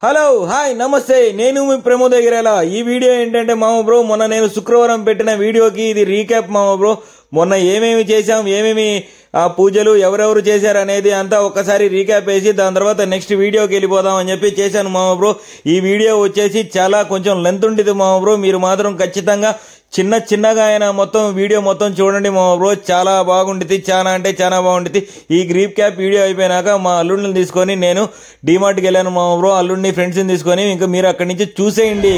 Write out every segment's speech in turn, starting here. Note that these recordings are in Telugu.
హలో హాయ్ నమస్తే నేను మీ ప్రమోద్ ఎగిరేలా ఈ వీడియో ఏంటంటే మామ బ్రో మొన్న నేను శుక్రవారం పెట్టిన వీడియోకి ఇది రీక్యాప్ మామ బ్రో మొన్న ఏమేమి చేశాం ఏమేమి పూజలు ఎవరెవరు చేశారు అనేది అంతా ఒక్కసారి రీక్యాప్ వేసి దాని తర్వాత నెక్స్ట్ వీడియోకి వెళ్ళిపోదాం అని చెప్పి చేశాను మామ బ్రో ఈ వీడియో వచ్చేసి చాలా కొంచెం లెంత్ ఉంటుంది మామ బ్రో మీరు మాత్రం ఖచ్చితంగా చిన్నగా ఆయన మొత్తం వీడియో మొత్తం చూడండి మా బ్రో చాలా బాగుంటుంది చాలా అంటే చాలా బాగుంటుంది ఈ గ్రీప్ క్యాప్ వీడియో అయిపోయినాక మా అల్లుడిని తీసుకొని నేను డిమార్ట్కి వెళ్ళాను మా బ్రో అల్లుడిని ఫ్రెండ్స్ని తీసుకొని ఇంకా మీరు అక్కడి నుంచి చూసేయండి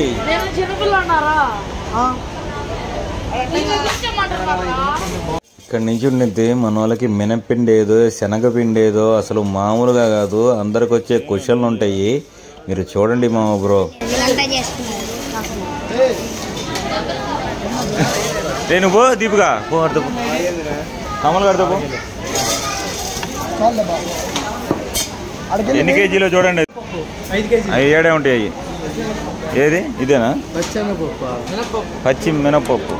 ఇక్కడ నుంచి ఉండితే మన వాళ్ళకి మినపిండి ఏదో శనగపిండి ఏదో అసలు మామూలుగా కాదు అందరికి వచ్చే క్వశ్చన్లు ఉంటాయి మీరు చూడండి మా బ్రో నేను పో దీపికా పో అర్థం కమల్ కడతా పో ఎన్ని కేజీలో చూడండి 7 ఉంటాయి ఏది ఇదేనా పచ్చి మినపప్పు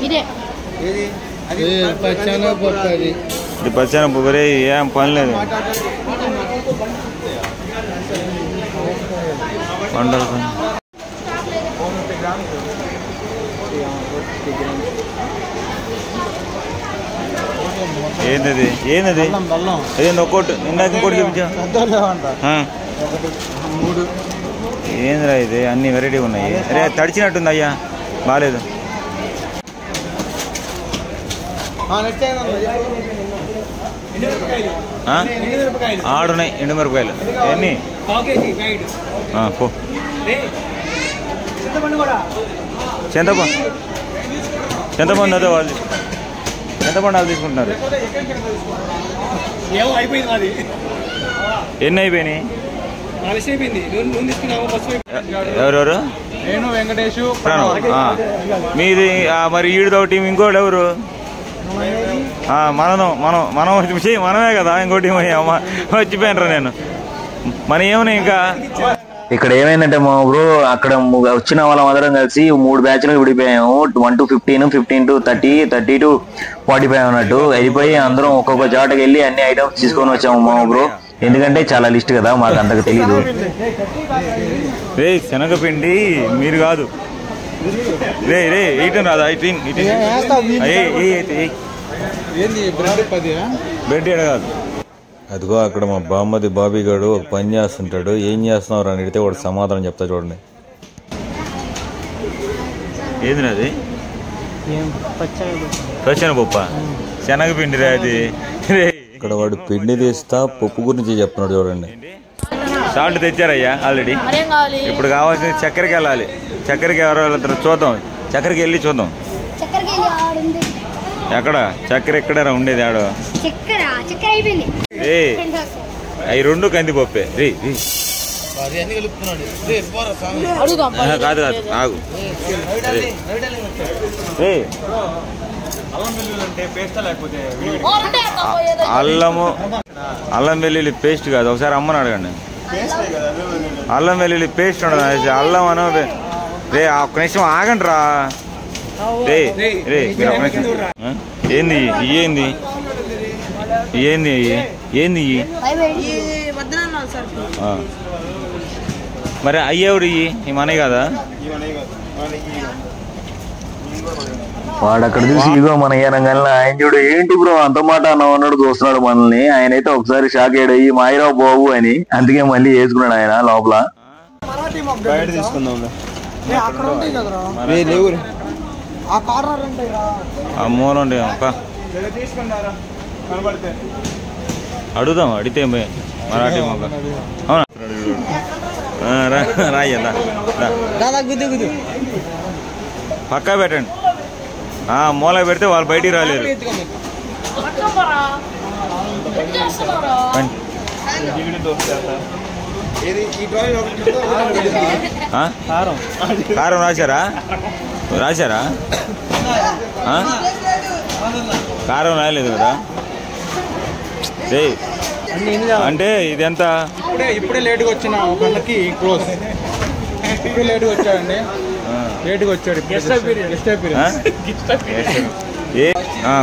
ఇది పచ్చెనపప్పు రే ఏం పని లేదు వండలు ఏంది ఏంది అదేంది ఒక్కోటి ఇందాక ఇంకోటి చూపించా ఏందిరా ఇది అన్ని వెరైటీ ఉన్నాయి అరే తడిచినట్టుంది అయ్యా బాగాలేదు ఆడున్నాయి ఎండుమిరపకాయలు ఎన్ని పో చింతపండు అదే వాళ్ళు చింతపండు వాళ్ళు తీసుకుంటున్నారు ఎన్ని అయిపోయినాయి ఎవరెవరు నేను వెంకటేష్ మీది మరి ఈడుతో టీం ఇంకోటి ఎవరు మనమే కదా ఇంకోటి వచ్చిపోయినరా నేను మన ఏమన్నా ఇంకా ఇక్కడ ఏమైందంటే మా బ్రో అక్కడ వచ్చిన వాళ్ళం అందరం కలిసి 3 బ్యాచ్లు విడిపోయాము 1 to 15 15 to 30 30 to 45 అన్నట్టు అయిపోయి అందరం ఒక్కొక్క చోటకి వెళ్ళి అన్ని ఐటమ్స్ తీసుకొని వచ్చాము మా బ్రో ఎందుకంటే చాలా లిస్ట్ కదా మాకు అంతకు తెలీదు రే శనగపిండి మీరు కాదు రే రే ఎయిటన్ రాదా బ్రెడ్ కాదు అదిగో అక్కడ మా బామ్మది బాబీ గారు ఒక పని చేస్తుంటాడు ఏం చేస్తున్నావు అని అడిగితే వాడు సమాధానం చెప్తా చూడండి ఏంది అది పచ్చనపప్ప శనగపిండి రా అది ఇక్కడ వాడు పిండి తీస్తా పప్పు గురించి చెప్తున్నాడు చూడండి సాల్ట్ తెచ్చారయ్యా ఆల్రెడీ ఇప్పుడు కావాల్సింది చక్కెరకి వెళ్ళాలి చక్కెరకి ఎవరో వెళ్తారు చూద్దాం చక్కెరకి వెళ్ళి చూద్దాం ఎక్కడ చక్కెర ఎక్కడ ఉండేది ఆడో అవి 2 కందిపప్పే రీ కాదు కాదు ఆగు అల్లం వెల్లుల్లి పేస్ట్ కాదు ఒకసారి అమ్మని అడగండి అల్లం వెల్లుల్లి పేస్ట్ ఉండదు అల్లం అనో రే ఒక్క నిమిషం ఆగండి రా రే రే మీరు ఒక్క నిమిషం ఏంది ఏంది ఏంది ఏంది మరి అయ్యేవాడు ఈ మనవి కదా వాడు అక్కడ చూసి ఇగో మన ఏనంగా ఆయన చూడు ఏంటి బ్రో అంత మాట అన్నావు అన్నాడు చూస్తున్నాడు మనల్ని ఆయన అయితే ఒకసారి షాక్ అయ్యాడు ఈ మాయిరావు బాబు అని అందుకే మళ్ళీ వేసుకున్నాడు ఆయన లోపల మూలండి అడుగుదాం అడిగితే మరాఠీ మొక్క అవునా రాయ్యా పక్కా పెట్టండి మూల పెడితే వాళ్ళు బయటికి రాలేరు కారం రాశారా కారం రాయలేదు కదా అంటే ఇది ఎంత ఇప్పుడే లేట్గా వచ్చిన ఒకళ్ళకి క్లోజ్ ఇప్పుడే లేట్గా వచ్చాడండి లేట్గా వచ్చాడు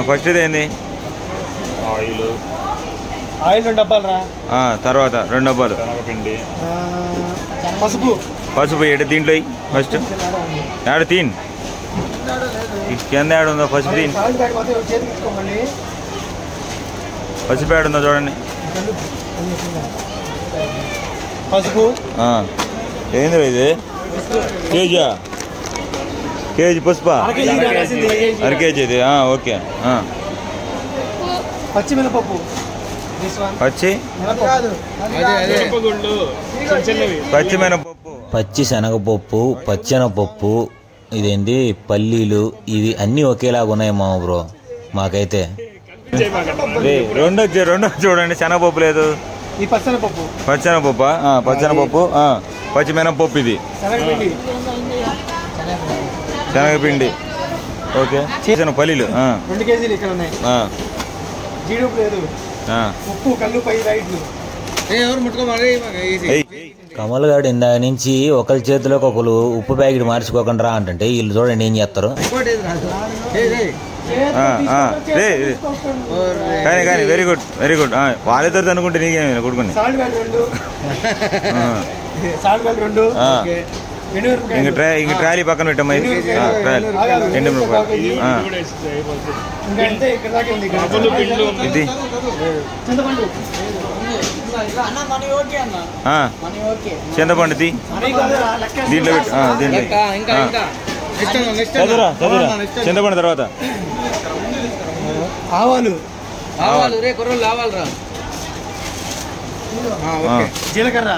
ఫస్ట్ ఏంది ఆయిల్ ఆయిల్ 2 డబ్బాలు రా. తర్వాత 2 డబ్బాలు పసుపు. పసుపు ఎటు దీంట్లో ఫస్ట్ యాడ తీన్ కింద యాడ ఉందో పసుపు తీన్. పసుపు యాడ ఉందో చూడండి. పసుపు ఏంది ఇది? కేజీ పసుపా? అర కేజీ ఇది. ఓకే. పచ్చిమినపప్పు. పచ్చిమినపప్పు, పచ్చి శనగపప్పు, పచ్చెనపప్పు, ఇదేంటి పల్లీలు, ఇవి అన్నీ ఒకేలాగా ఉన్నాయి మామ బ్రో మాకైతే. రెండు చూడండి, శనగపప్పు లేదు. పచ్చెనపప్పు. పచ్చెనపప్పు, పచ్చిమినపప్పు, ఇది శనగపిండి. ఓకే. పల్లీలు 2 కేజీలు ఇక్కడ ఉన్నాయి. జీడిపప్పు లేదు. ఉప్పు, కల్లుపై రైట్లు. కమల్ గారు ఇందాక నుంచి ఒకరి చేతిలోకి ఒకరు ఉప్పు ప్యాకెట్ మార్చుకోకుండా రా అంటే వీళ్ళు చూడండి ఏం చేస్తారు. కానీ వెరీ గుడ్ వాళ్ళిద్దరు అనుకుంటే నీకేమి కొడుకుని. ఇంక ట్రాలీ పక్కన పెట్టమ్మా. ఎండు ఇది చింతపండు దీంట్లో చదువురా చింతపండు. తర్వాత ఆవాలు. జీలకర్ర.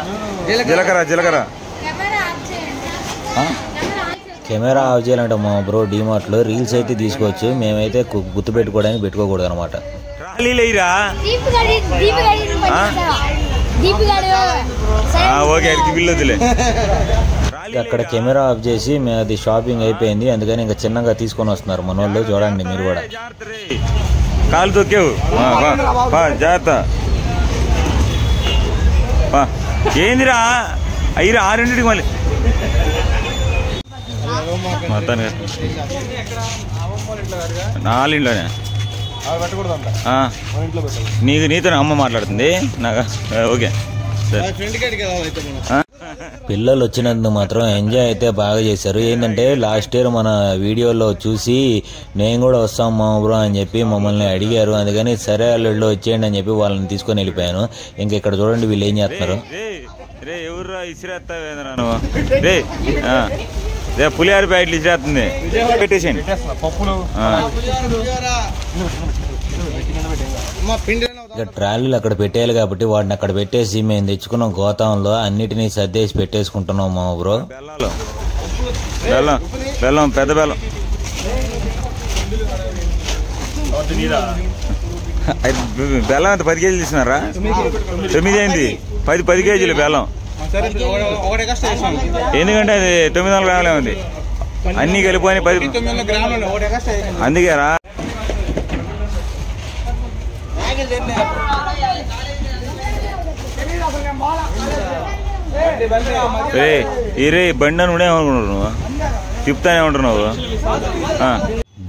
కెమెరా ఆఫ్ చేయాలంటే మా బ్రో డిమార్ట్లో రీల్స్ అయితే తీసుకోవచ్చు, మేమైతే గుర్తు పెట్టుకోవడానికి పెట్టుకోకూడదు అనమాట. అక్కడ కెమెరా ఆఫ్ చేసి అది షాపింగ్ అయిపోయింది, అందుకని ఇంకా చిన్నగా తీసుకొని వస్తున్నారు మన వాళ్ళు. చూడండి మీరు కూడా. కాలు తొక్కేవు జాగ్రత్త. ఏందిరా అయ్యిరా 6ంటికి మళ్ళీ మొత్తానికి 4 నీతో అమ్మ మాట్లాడుతుంది నాకు. ఓకే. పిల్లలు వచ్చినందుకు మాత్రం ఎంజాయ్ అయితే బాగా చేశారు. ఏంటంటే లాస్ట్ ఇయర్ మన వీడియోలో చూసి నేను కూడా వస్తాం మా బ్రో అని చెప్పి మమ్మల్ని అడిగారు, అందుకని సరే వాళ్ళు వచ్చేయండి అని చెప్పి వాళ్ళని తీసుకొని వెళ్ళిపోయాను. ఇంక ఇక్కడ చూడండి వీళ్ళు ఏం చేస్తున్నారు. ఎవరు ఇసిరేస్తావేంద్రా నువ్వు? పులిహార ప్యాకెట్లు ఇచ్చేస్తుంది, పెట్టేసేయండి. ఇక ట్రాలీలు అక్కడ పెట్టేయాలి కాబట్టి వాటిని అక్కడ పెట్టేసి మేము తెచ్చుకున్నాం గోతాంలో అన్నిటినీ సర్దేసి పెట్టేసుకుంటున్నాం మా బ్రో. బెల్లం పెద్ద బెల్లం బెల్లం ఎంత 10 కేజీలు తీసుకున్నారా? 9 అయింది. 10 కేజీలు బెల్లం. ఎందుకంటే అది 900 గ్రాములే ఉంది, అన్ని కలిపోయి 10. అందుకే రా. బండి అని ఉండేమనుకుంటున్నావు నువ్వు, చెప్తానే ఉంటున్నావు.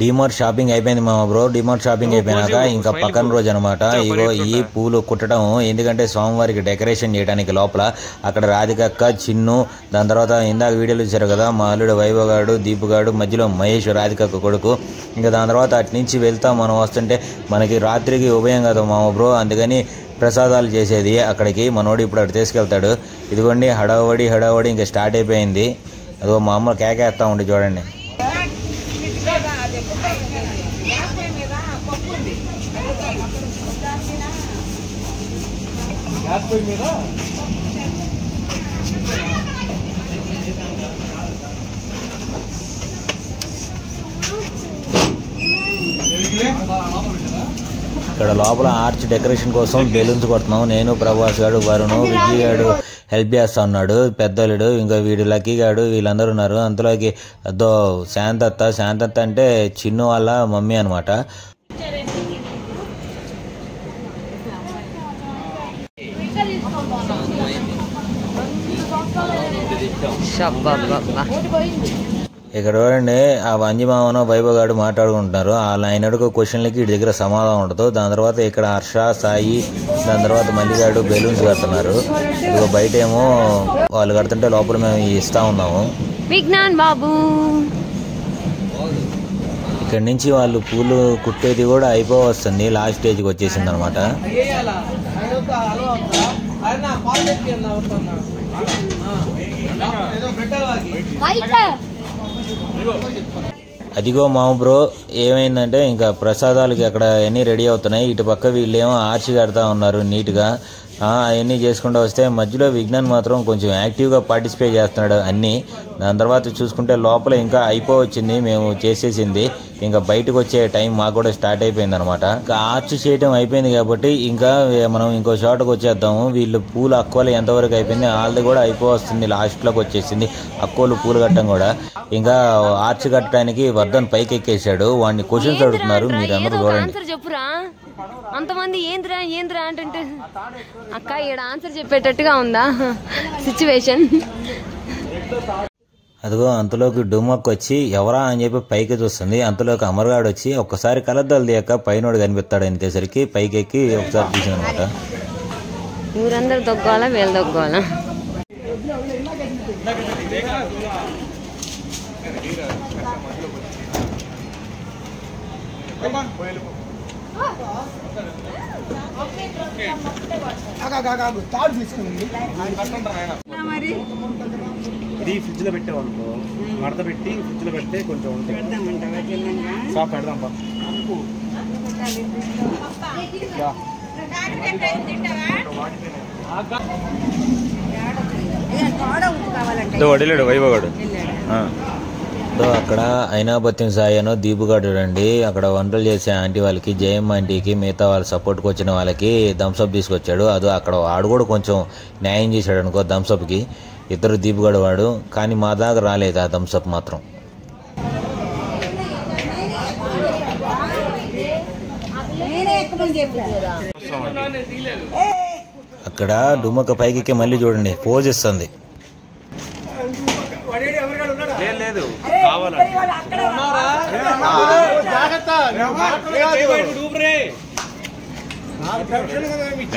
డిమార్ట్ షాపింగ్ అయిపోయింది మా బ్రో. డిమార్ట్ షాపింగ్ అయిపోయినాక ఇంకా పక్కన రోజు అనమాట ఇగో ఈ పూలు కుట్టడం, ఎందుకంటే స్వామివారికి డెకరేషన్ చేయడానికి లోపల అక్కడ రాధికక్క, చిన్ను, దాని తర్వాత ఇందాక వీడియోలు చూశారు కదా మా అల్లుడు వైభవ్ గాడు, దీపు గాడు, మధ్యలో మహేష్ రాధికక్క కొడుకు. ఇంకా దాని తర్వాత అటు నుంచి వెళ్తాం మనం. వస్తుంటే మనకి రాత్రికి ఉభయం కదా మా బ్రో, అందుకని ప్రసాదాలు చేసేది అక్కడికి మనోడు ఇప్పుడు అటు తీసుకెళ్తాడు. ఇదిగోండి హడావడి ఇంకా స్టార్ట్ అయిపోయింది. అదో మా అమ్మ కేకేస్తా ఉండి చూడండి. ఇక్కడ లోపల ఆర్చ్ డెకరేషన్ కోసం బెలూన్స్ కొడుతున్నాం. నేను, ప్రభాస్ గాడు, వరుణ్, విజయ్ గాడు హెల్ప్ చేస్తా ఉన్నాడు, పెద్దలుడు, ఇంకా వీడు లక్కీ గాడు, వీళ్ళందరూ ఉన్నారు. అంతలోకి అదో శాంతత్త అంటే చిన్ను వాళ్ళ మమ్మీ అనమాట. ఇక్కడ చూడండి ఆ వంజిమామను వైభవగాడు మాట్లాడుకుంటున్నారు. ఆయన అడుగు క్వశ్చన్లకి వీటి దగ్గర సమాధానం ఉండదు. దాని తర్వాత ఇక్కడ హర్ష సాయి దాని తర్వాత మల్లిగాడు బెలూన్స్ కడుతున్నారు. ఇదిగో బయట ఏమో వాళ్ళు కడుతుంటే లోపల మేము ఇస్తా ఉన్నాము. విజ్ఞాన్ బాబు ఇక్కడ నుంచి వాళ్ళు పూలు కుట్టేది కూడా అయిపోవస్తుంది. లాస్ట్ స్టేజ్కి వచ్చేసింది అనమాట. అదిగో మామ బ్రో ఏమైందంటే ఇంకా ప్రసాదాలకి అక్కడ అన్నీ రెడీ అవుతున్నాయి. ఇటు పక్క వీళ్ళేమో ఆర్చి కడతా ఉన్నారు నీట్గా. అవన్నీ చేసుకుంటూ వస్తే మధ్యలో విజ్ఞాన్ మాత్రం కొంచెం యాక్టివ్గా పార్టిసిపేట్ చేస్తున్నాడు అన్నీ. దాని తర్వాత చూసుకుంటే లోపల ఇంకా అయిపోవచ్చింది మేము చేసేసింది. ఇంకా బయటకు వచ్చే టైం మాకు కూడా స్టార్ట్ అయిపోయింది అనమాట. ఇంకా ఆర్చ్ చేయడం అయిపోయింది కాబట్టి ఇంకా మనం ఇంకో షాట్కి వచ్చేద్దాము. వీళ్ళు పూలు అక్కోలు ఎంతవరకు అయిపోయింది వాళ్ళది కూడా అయిపోవస్తుంది. లాస్ట్లోకి వచ్చేసింది అక్కోలు పూలు కట్టడం కూడా. ఇంకా ఆర్చ్ కట్టడానికి వర్ధన్ పైకి ఎక్కేసాడు. వాడిని క్వశ్చన్స్ అడుగుతున్నారు మీరందరూ చూడండి. చెప్పురా అంతమంది ఏంద్రా ఏంద్రా అంటే అక్క ఈడ ఆన్సర్ చెప్పేటట్టుగా ఉందా సిచ్యువేషన్. అదిగో అంతలోకి డుమ్మక్ వచ్చి ఎవరా అని చెప్పి పైకి చూస్తుంది. అంతలోకి అమర్గాడు వచ్చి ఒక్కసారి కలద్దాలు తీయక పైనోడు కనిపిస్తాడు అనేసరికి పైకి ఎక్కి ఒకసారి తీసింది అనమాట. ఊరందరూ దొగ్గాలా వీళ్ళు దొగ్గాలా. ఇది ఫ్రిడ్జ్ లో పెట్టేవాళ్ళు మడత పెట్టి ఫ్రిడ్జ్ లో పెడితే కొంచెం పెడదాం. వడిలేడు వైభవగాడు. అక్కడ ఐనాబత్యం సాయనో దీపుగాడు రండి అక్కడ వంటలు చేసే ఆంటీ వాళ్ళకి జయమ్మ ఆంటీకి మిగతా వాళ్ళ సపోర్ట్కి వచ్చిన వాళ్ళకి థమ్స్అప్ తీసుకొచ్చాడు. అది అక్కడ వాడు కూడా కొంచెం న్యాయం చేశాడు అనుకో థమ్స్అప్కి. ఇద్దరు దీపుగాడు వాడు కానీ మా దాకా రాలేదు ఆ థమ్స్అప్ మాత్రం. అక్కడ డుమ్మక పైకి మళ్ళీ చూడండి పోజ్ ఇస్తుంది.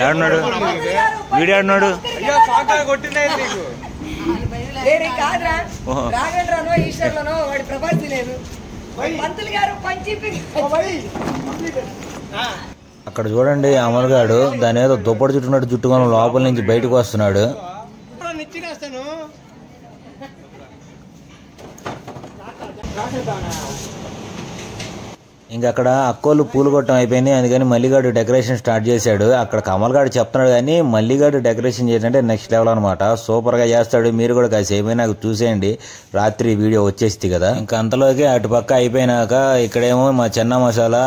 ఆడున్నాడు వీడియో ఆడున్నాడు. అక్కడ చూడండి అమర్గాడు దాని ఏదో దుప్పటి చుట్టున్నట్టు చుట్టుకొని లోపల నుంచి బయటకు వస్తున్నాడు. ఇంకా అక్కడ అక్కోళ్ళు పూలు కొట్టడం అయిపోయింది. అందుకని మల్లిగాడు డెకరేషన్ స్టార్ట్ చేశాడు. అక్కడ కమల్గాడు చెప్తున్నాడు కానీ మల్లిగాడు డెకరేషన్ చేయాలంటే నెక్స్ట్ లెవెల్ అనమాట. సూపర్గా చేస్తాడు. మీరు కూడా కాసేపు నాకు చూసేయండి. రాత్రి వీడియో వచ్చేస్తుంది కదా. ఇంకా అంతలోకి అటు పక్క అయిపోయినాక ఇక్కడేమో మా చెన్న మసాలా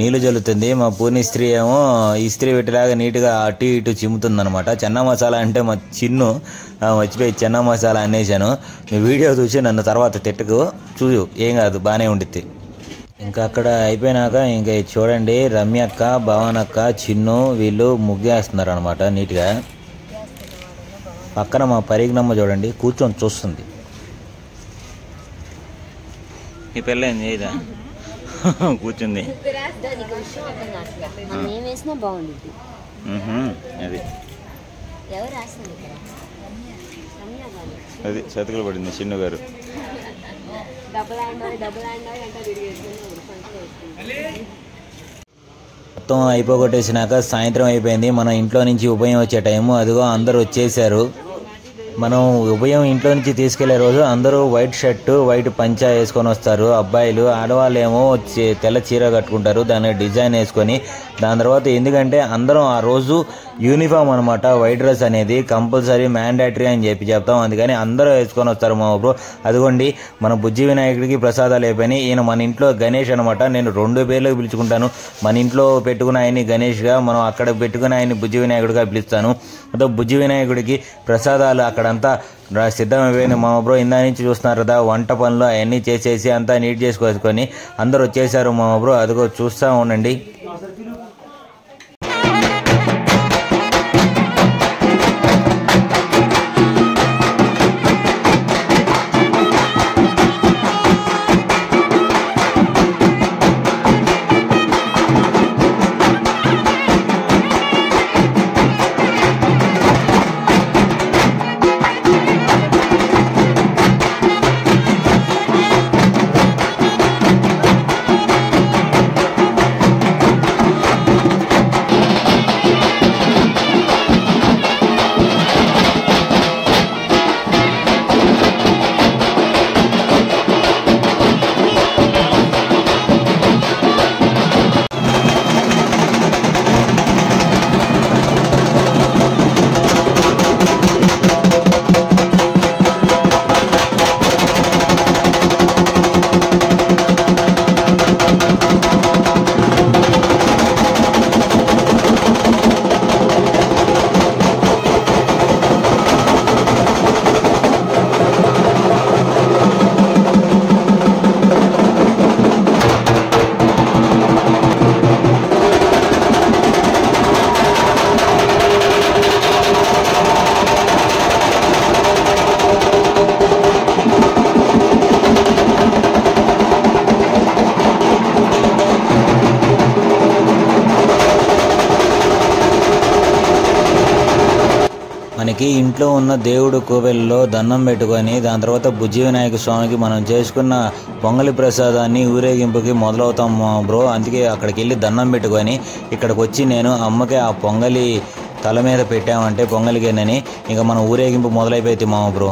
నీళ్లు జల్లుతుంది. మా పూర్ణిస్త్రీ ఏమో ఇస్త్రీ పెట్టేలాగా నీట్గా అటు ఇటు చిమ్ముతుంది అనమాట. చెన్న మసాలా అంటే మా చిన్ను మర్చిపోయి చెన్న మసాలా అనేసాను. మీ వీడియో చూసి నన్ను తర్వాత తిట్టకు చూడు ఏం కాదు బాగానే ఉండిద్ది. ఇంకా అక్కడ అయిపోయినాక ఇంకా చూడండి రమ్యక్క భవనక్క చిన్ను వీళ్ళు ముగ్గేస్తున్నారు అనమాట నీట్గా. పక్కన మా పరిజ్ఞమ్మ చూడండి కూర్చొని చూస్తుంది. ఈ పిల్లేంది ఇదా కూర్చుంది. అది చతుకులు పడింది చిన్ను గారు. మొత్తం అయిపోగొట్టేసినాక సాయంత్రం అయిపోయింది. మన ఇంట్లో నుంచి ఉభయం వచ్చే టైము. అదిగో అందరూ వచ్చేసారు. మనం ఉభయం ఇంట్లో నుంచి తీసుకెళ్లే రోజు అందరూ వైట్ షర్టు వైట్ పంచా వేసుకొని వస్తారు అబ్బాయిలు. ఆడవాళ్ళు ఏమో తెల్ల చీర కట్టుకుంటారు దాన్ని డిజైన్ వేసుకొని. దాని తర్వాత ఎందుకంటే అందరం ఆ రోజు యూనిఫామ్ అనమాట. వైట్ డ్రెస్ అనేది కంపల్సరీ మ్యాండేటరీ అని చెప్తాం. అందుకని అందరూ వేసుకొని వస్తారు మా ఊరు. అదిగోండి మన బుజ్జి వినాయకుడికి ప్రసాదాలు అయిపోయినాయి. ఈయన మన ఇంట్లో గణేష్ అనమాట. నేను 2 పేర్లకు పిలుచుకుంటాను. మన ఇంట్లో పెట్టుకున్న ఆయన్ని గణేష్గా, మనం అక్కడ పెట్టుకున్న ఆయన్ని బుజ్జి వినాయకుడిగా పిలుస్తాను. అదో బుజ్జి వినాయకుడికి ప్రసాదాలు అక్కడంతా సిద్ధమైపోయింది మా బ్రో. ఇందా నుంచి చూస్తున్నారు కదా వంట పనులు అవన్నీ చేసేసి అంతా నీట్ చేసుకొని అందరూ వచ్చేసారు మా బ్రో. అదిగో చూస్తూ ఉండండి. మనకి ఇంట్లో ఉన్న దేవుడు కోవెల్లో దండం పెట్టుకొని దాని తర్వాత బుజ్జి వినాయక స్వామికి మనం చేసుకున్న పొంగలి ప్రసాదాన్ని ఊరేగింపుకి మొదలవుతాం బ్రో. అందుకే అక్కడికి వెళ్ళి దండం పెట్టుకొని ఇక్కడికి వచ్చి నేను అమ్మకి ఆ పొంగలి తల మీద పెట్టామంటే పొంగలి గిన్నెని ఇంకా మనం ఊరేగింపు మొదలైపోయింది బ్రో.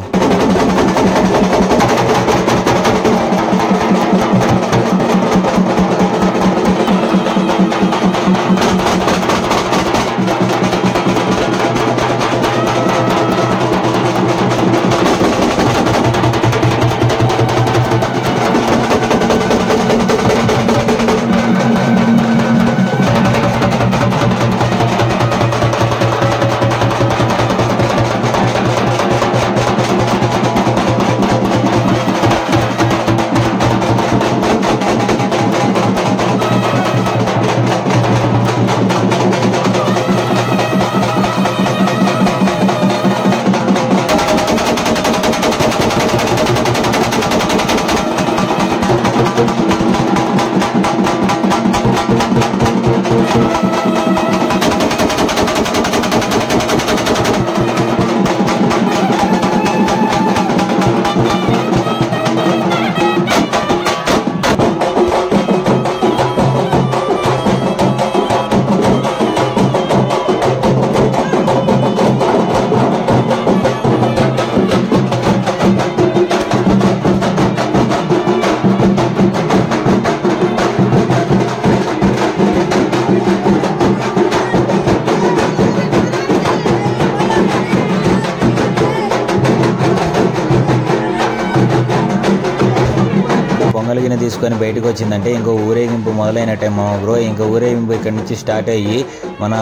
పొంగలిగిన తీసుకొని బయటకు వచ్చిందంటే ఇంకో ఊరేగింపు మొదలైనట్టే బ్రో. ఇంకో ఊరేగింపు ఇక్కడ నుంచి స్టార్ట్ అయ్యి మన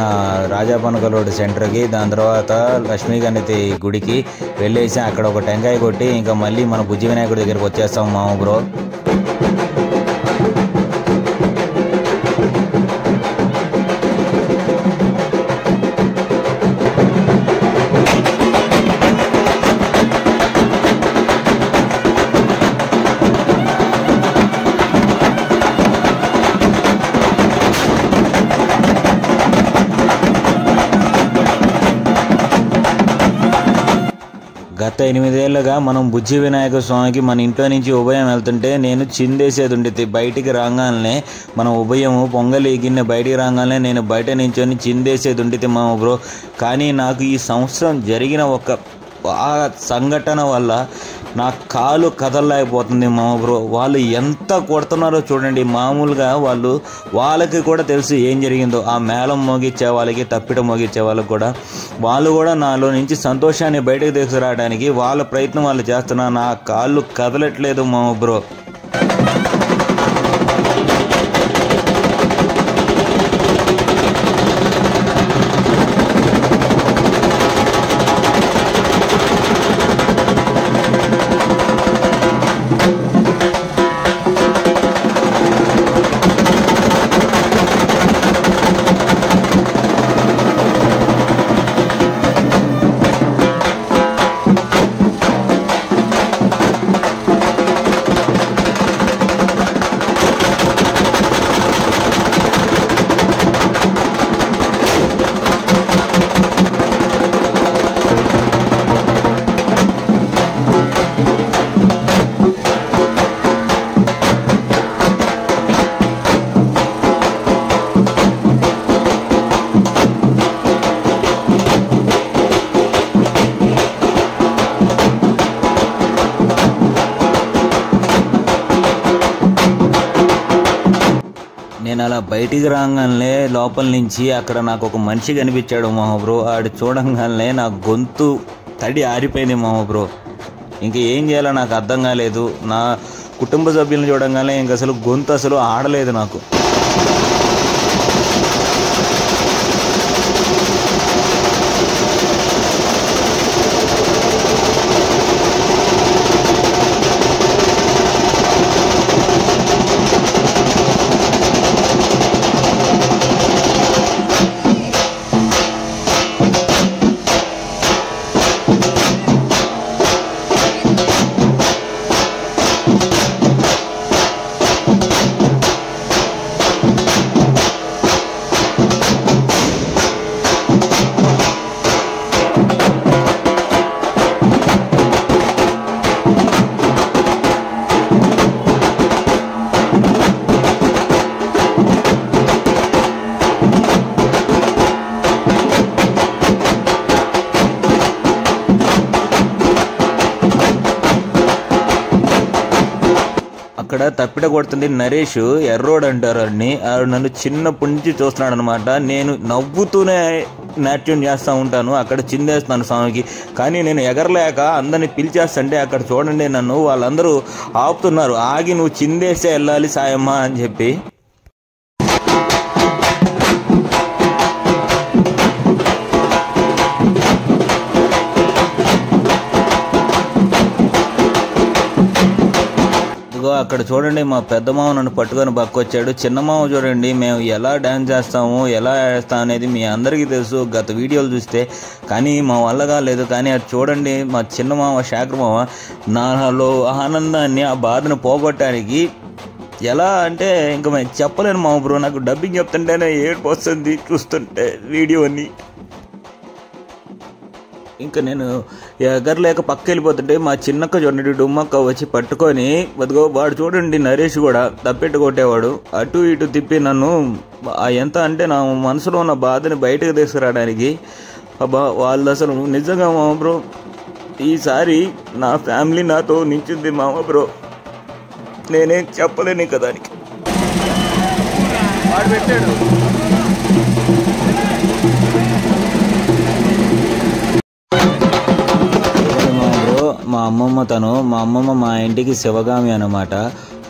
రాజాపనక రోడ్ సెంటర్కి, దాని తర్వాత లక్ష్మీ గణపతి గుడికి వెళ్ళేసి అక్కడ ఒక టెంకాయ కొట్టి ఇంకా మళ్ళీ మన బుజ్జి వినాయకుడి దగ్గరికి వచ్చేస్తాం బ్రో. గత 8 ఏళ్ళుగా మనం బుజ్జి వినాయక స్వామికి మన ఇంట్లో నుంచి ఉభయం వెళ్తుంటే నేను చిందేసేది ఉండేది. బయటికి రాగానే మనం ఉభయము పొంగలి గిన్నె బయటికి రాగానే నేను బయట నించొని చిందేసేది ఉండేది బ్రో. కానీ నాకు ఈ సంవత్సరం జరిగిన ఒక సంఘటన వల్ల నా కాలు కదలలేకపోతుంది బ్రో. వాళ్ళు ఎంత కొడుతున్నారో చూడండి. మామూలుగా వాళ్ళకి కూడా తెలుసు ఏం జరిగిందో. ఆ మేళం మోగించే వాళ్ళకి, తప్పిట మోగించే వాళ్ళకి కూడా వాళ్ళు కూడా నాలో నుంచి సంతోషాన్ని బయటకు తీసుకురావడానికి వాళ్ళ ప్రయత్నం వాళ్ళు చేస్తున్నారు. నా కాళ్ళు కదలట్లేదు బ్రో. నేను అలా బయటికి రాగానే లోపల నుంచి అక్కడ నాకు ఒక మనిషి కనిపించాడు బ్రో. ఆడు చూడంగానే నా గొంతు తడి ఆరిపోయింది బ్రో. ఇంకా ఏం చేయాలో నాకు అర్థం కాలేదు. నా కుటుంబ సభ్యులను చూడంగానే ఇంక అసలు గొంతు అసలు ఆడలేదు నాకు. అక్కడ తప్పిట కొడుతుంది నరేష్, ఎర్రోడ్ అంటారు అని. నన్ను చిన్నప్పటి నుంచి చూస్తున్నాడు అనమాట. నేను నవ్వుతూనే నాట్యం చేస్తూ ఉంటాను, అక్కడ చిందేస్తాను స్వామికి. కానీ నేను ఎగరలేక అందరిని పిలిచేస్తుంటే అక్కడ చూడండి నన్ను వాళ్ళందరూ ఆపుతున్నారు. ఆగి నువ్వు చిందేస్తే వెళ్ళాలి సాయమ్మ అని చెప్పి. అక్కడ చూడండి మా పెద్ద మామ నన్ను పట్టుకొని పక్కొచ్చాడు. చిన్న మామ చూడండి మేము ఎలా డ్యాన్స్ చేస్తాము, ఎలా వేస్తాం అనేది మీ అందరికీ తెలుసు గత వీడియోలు చూస్తే. కానీ మా వల్ల కాలేదు. కానీ అది చూడండి మా చిన్న మామ శేఖర్ మామ నాలో ఆనందాన్ని, ఆ బాధను పోగొట్టడానికి ఎలా అంటే ఇంకా మేము చెప్పలేను మామ బ్రో. నాకు డబ్బింగ్ చెప్తుంటేనే ఏడుపు వస్తుంది చూస్తుంటే వీడియోని. ఇంకా నేను ఎగరలేక పక్క వెళ్ళిపోతుంటే మా చిన్నక్క చూడండి డుమ్మక్క వచ్చి పట్టుకొని బతుకో. వాడు చూడండి నరేష్ కూడా తప్పెట్టు కొట్టేవాడు. అటు ఇటు తిప్పి నన్ను ఎంత అంటే నా మనసులో ఉన్న బాధని బయటకు తీసుకురావడానికి. అబ్బా వాళ్ళు అసలు నిజంగా మామ బ్రో ఈసారి నా ఫ్యామిలీ నాతో నించుంది మామ బ్రో. నేనేం చెప్పలేను ఇంకా దానికి. వాడు పెట్టాడు మా అమ్మమ్మ. మా అమ్మమ్మ మా ఇంటికి శివగామి అన్నమాట.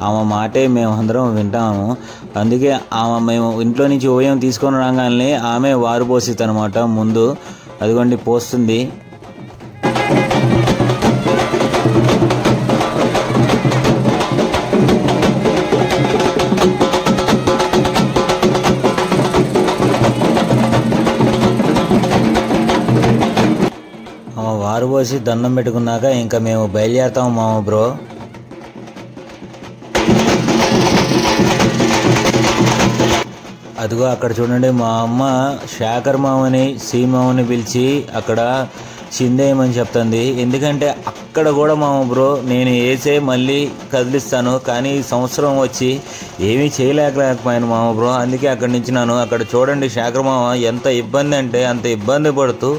ఆమె మాటే మేమందరం వింటాము. అందుకే మేము ఇంట్లో నుంచి ఓయం తీసుకొని రాగానే ఆమె వారు పోసిద్ది అనమాట ముందు. అదిగోండి పోస్తుంది. వారు పోసి దండం పెట్టుకున్నాక ఇంకా మేము బయలుదేరుతాము మామ బ్రో. అదిగో అక్కడ చూడండి మా అమ్మ శేఖర్ మామని సీమామని పిలిచి అక్కడ చిందేయమని చెప్తుంది. ఎందుకంటే అక్కడ కూడా మామ బ్రో నేను వేసే మళ్ళీ కదిలిస్తాను. కానీ ఈ సంవత్సరం వచ్చి ఏమీ చేయలేకపోయాను మామ బ్రో. అందుకే అక్కడి నుంచి అక్కడ చూడండి శేఖర్ మామ ఎంత ఇబ్బంది అంటే అంత ఇబ్బంది పడుతూ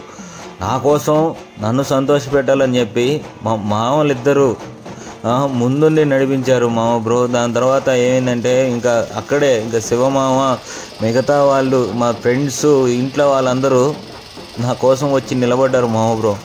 నా కోసం నన్ను సంతోషపెట్టాలని చెప్పి మా మామలిద్దరూ ముందుండి నడిపించారు మామ బ్రో. దాని తర్వాత ఏమైందంటే ఇంకా అక్కడే ఇంకా శివమామ మిగతా వాళ్ళు మా ఫ్రెండ్స్ ఇంట్లో వాళ్ళందరూ నా కోసం వచ్చి నిలబడ్డారు మామ బ్రో.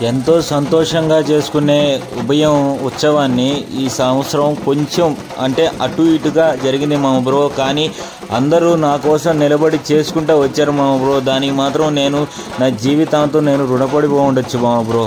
ఎంతో సంతోషంగా చేసుకునే ఉభయం ఉత్సవాన్ని ఈ సంవత్సరం కొంచెం అంటే అటు ఇటుగా జరిగింది మామ బ్రో. కానీ అందరూ నా కోసం నిలబడి చేసుకుంటూ వచ్చారు మామ బ్రో. దానికి మాత్రం నేను నా జీవితాంతం నేను రుణపడిపో ఉండొచ్చు మామ బ్రో.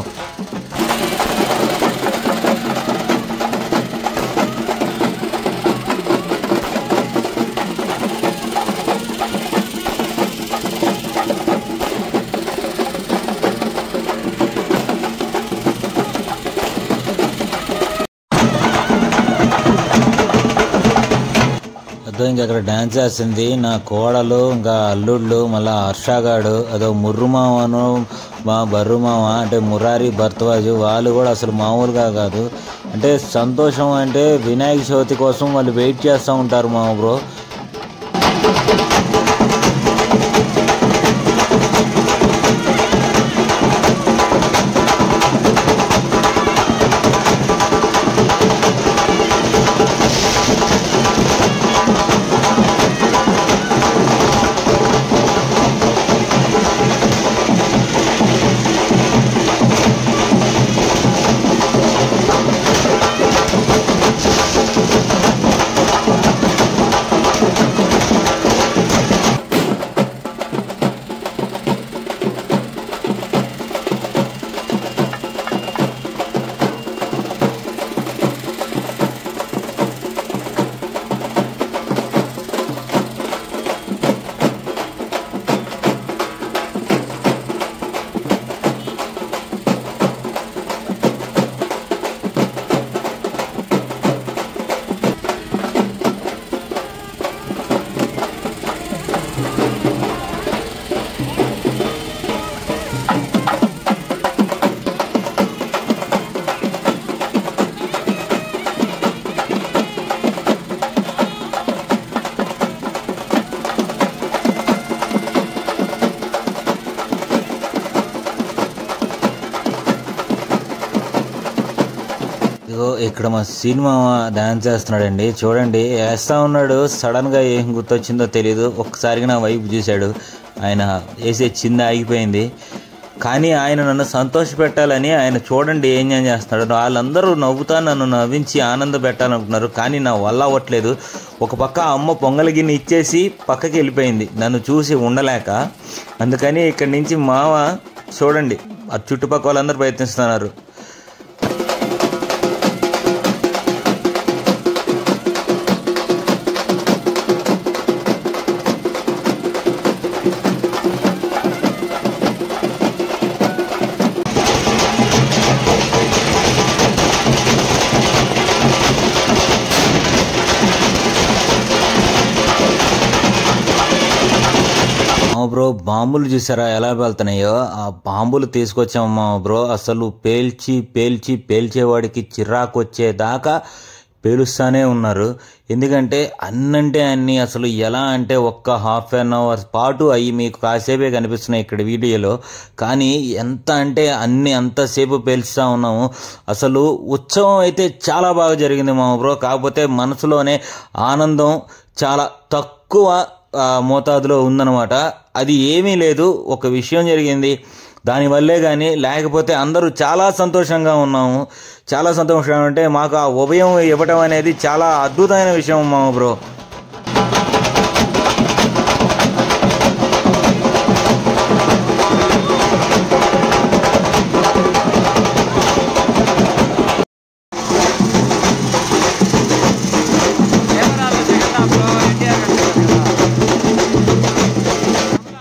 ఇంకా అక్కడ డ్యాన్స్ చేస్తుంది నా కోడలు, ఇంకా అల్లుళ్ళు, మళ్ళీ హర్షగాడు, అదో ముర్రుమామను మా బర్రుమామ అంటే మురారి భర్తవాజు, వాళ్ళు కూడా అసలు మామూలుగా కాదు. అంటే సంతోషం అంటే వినాయక చవితి కోసం వాళ్ళు వెయిట్ చేస్తూ ఉంటారు మామ బ్రో. ఇక్కడ మా సినిమా డాన్స్ చేస్తున్నాడండి. చూడండి, వేస్తా ఉన్నాడు. సడన్గా ఏం గుర్తొచ్చిందో తెలియదు. ఒక్కసారిగా నా వైపు చూశాడు. ఆయన వేసే చింద ఆగిపోయింది. కానీ ఆయన నన్ను సంతోష పెట్టాలని ఆయన చూడండి ఏం చేస్తున్నాడు. వాళ్ళందరూ నవ్వుతా నన్ను నవ్వించి ఆనంద పెట్టాలనుకుంటున్నారు. కానీ నా వల్ల అవ్వట్లేదు. ఒక పక్క అమ్మ పొంగల్ గిన్నె ఇచ్చేసి పక్కకి వెళ్ళిపోయింది నన్ను చూసి ఉండలేక. అందుకని ఇక్కడి నుంచి మావ చూడండి ఆ చుట్టుపక్కల వాళ్ళందరూ ప్రయత్నిస్తున్నారు. బ్రో, బాంబులు చూసారా ఎలా వెళ్తున్నాయో? ఆ బాంబులు తీసుకొచ్చామమ్మా బ్రో. అసలు పేల్చేవాడికి చిరాకు వచ్చేదాకా పేలుస్తానే ఉన్నారు. ఎందుకంటే అన్నంటే అన్ని అసలు ఎలా అంటే ఒక్క హాఫ్ అన్ అవర్ పాటు అవి మీకు కాసేపే కనిపిస్తున్నాయి ఇక్కడ వీడియోలో. కానీ ఎంత అంటే అన్ని అంతసేపు పేలుస్తూ ఉన్నాము. అసలు ఉత్సవం అయితే చాలా బాగా జరిగింది మా బ్రో. కాకపోతే మనసులోనే ఆనందం చాలా తక్కువ మోతాదులో ఉందన్నమాట. అది ఏమీ లేదు, ఒక విషయం జరిగింది దానివల్లే. కానీ లేకపోతే అందరూ చాలా సంతోషంగా ఉన్నాము. చాలా సంతోషంగా అంటే మాకు ఆ ఉభయం ఇవ్వటం అనేది చాలా అద్భుతమైన విషయం మా బ్రో.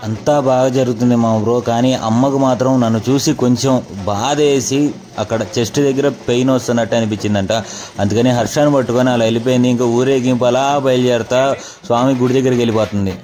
అంతా బాగా జరుగుతుంది మా బ్రో. కానీ అమ్మకు మాత్రం నన్ను చూసి కొంచెం బాధ వేసి అక్కడ చెస్ట్ దగ్గర పెయిన్ వస్తున్నట్టు అనిపించిందంట. అందుకని హర్షాన్ని పట్టుకొని అలా వెళ్ళిపోయింది. ఇంకా ఊరేగింపు అలా బయలుదేరుతా స్వామి గుడి దగ్గరికి వెళ్ళిపోతుంది.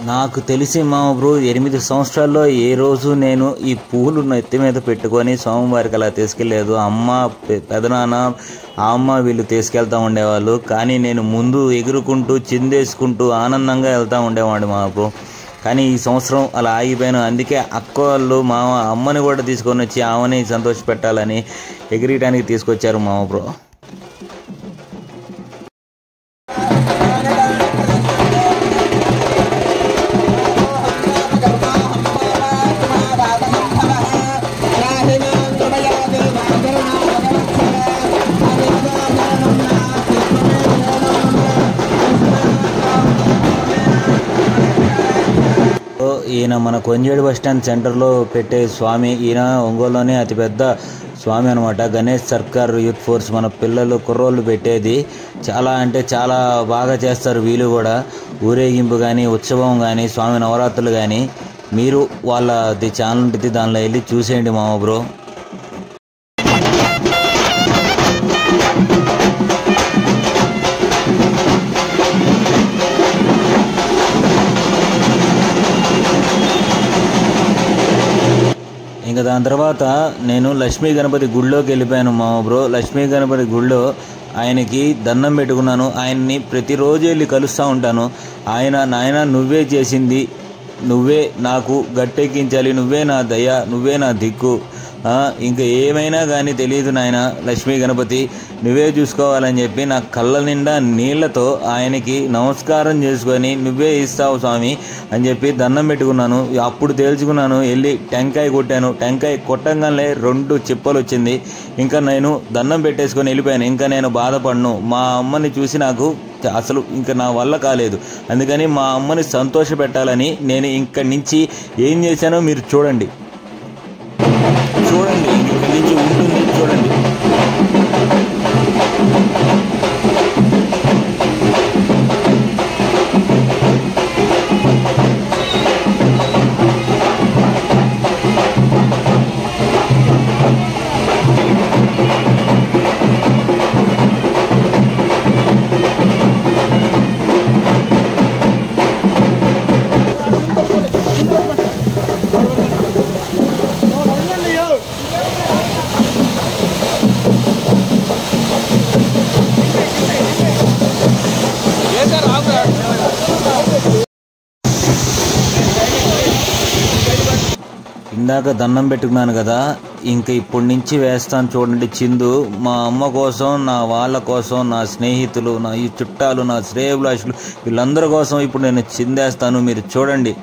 నాకు తెలిసి మా బ్రో 8 సంవత్సరాల్లో ఏ రోజు నేను ఈ పూలు నెత్తి మీద పెట్టుకొని స్వామివారికి అలా తీసుకెళ్ళలేదు. అమ్మ పెదనాన్న ఆ అమ్మ వీళ్ళు తీసుకెళ్తూ ఉండేవాళ్ళు. కానీ నేను ముందు ఎగురుకుంటూ చిందేసుకుంటూ ఆనందంగా వెళ్తూ ఉండేవాడు మా బ్రో. కానీ ఈ సంవత్సరం అలా ఆగిపోయాను. అందుకే అక్క వాళ్ళు మా అమ్మని కూడా తీసుకొని వచ్చి ఆమెని సంతోష పెట్టాలని ఎగిరియడానికి తీసుకొచ్చారు మా బ్రో. ఈయన మన కొంజేడు బస్టాండ్ సెంటర్లో పెట్టే స్వామి. ఈయన ఒంగోలులోనే అతిపెద్ద స్వామి అనమాట. గణేష్ సర్కార్ యూత్ ఫోర్స్ మన పిల్లలు కుర్రోళ్ళు పెట్టేది. చాలా అంటే చాలా బాగా చేస్తారు వీళ్ళు కూడా. ఊరేగింపు కానీ ఉత్సవం కానీ స్వామి నవరాత్రులు కానీ మీరు వాళ్ళది ఛానల్ ఉంటుంది, దానిలో వెళ్ళి చూసేయండి మామ బ్రో. ఇంకా దాని తర్వాత నేను లక్ష్మీ గణపతి గుడిలోకి వెళ్ళిపోయాను మా బ్రో. లక్ష్మీ గణపతి గుడిలో ఆయనకి దండం పెట్టుకున్నాను. ఆయన్ని ప్రతిరోజు వెళ్ళి కలుస్తూ ఉంటాను. ఆయన నాయన నువ్వే చేసింది, నువ్వే నాకు గట్టెక్కించాలి, నువ్వే నా దయ, నువ్వే నా దిక్కు, ఇంకా ఏమైనా కానీ తెలియదు నాయన లక్ష్మీ గణపతి, నువ్వే చూసుకోవాలని చెప్పి నా కళ్ళ నిండా నీళ్లతో ఆయనకి నమస్కారం చేసుకొని నువ్వే ఇస్తావు స్వామి అని చెప్పి దండం పెట్టుకున్నాను. అప్పుడు తేల్చుకున్నాను, వెళ్ళి టెంకాయ కొట్టాను. టెంకాయ కొట్టంగానే 2 చిప్పలు వచ్చింది. ఇంకా నేను దండం పెట్టేసుకొని వెళ్ళిపోయాను. ఇంకా నేను బాధపడను. మా అమ్మని చూసి నాకు అసలు ఇంకా నా వల్ల కాలేదు. అందుకని మా అమ్మని సంతోష పెట్టాలని నేను ఇక్కడి నుంచి ఏం చేశానో మీరు చూడండి. ఇక్కడి నుంచి ఉంటుంది చూడండి. ఇందాక దండం పెట్టుకున్నాను కదా, ఇంకా ఇప్పటి నుంచి వేస్తాను చూడండి చిందు. మా అమ్మ కోసం, నా వాళ్ళ కోసం, నా స్నేహితులు, నా ఈ చుట్టాలు, నా శ్రేయభిలాషులు వీళ్ళందరి కోసం ఇప్పుడు నేను చిందేస్తాను, మీరు చూడండి.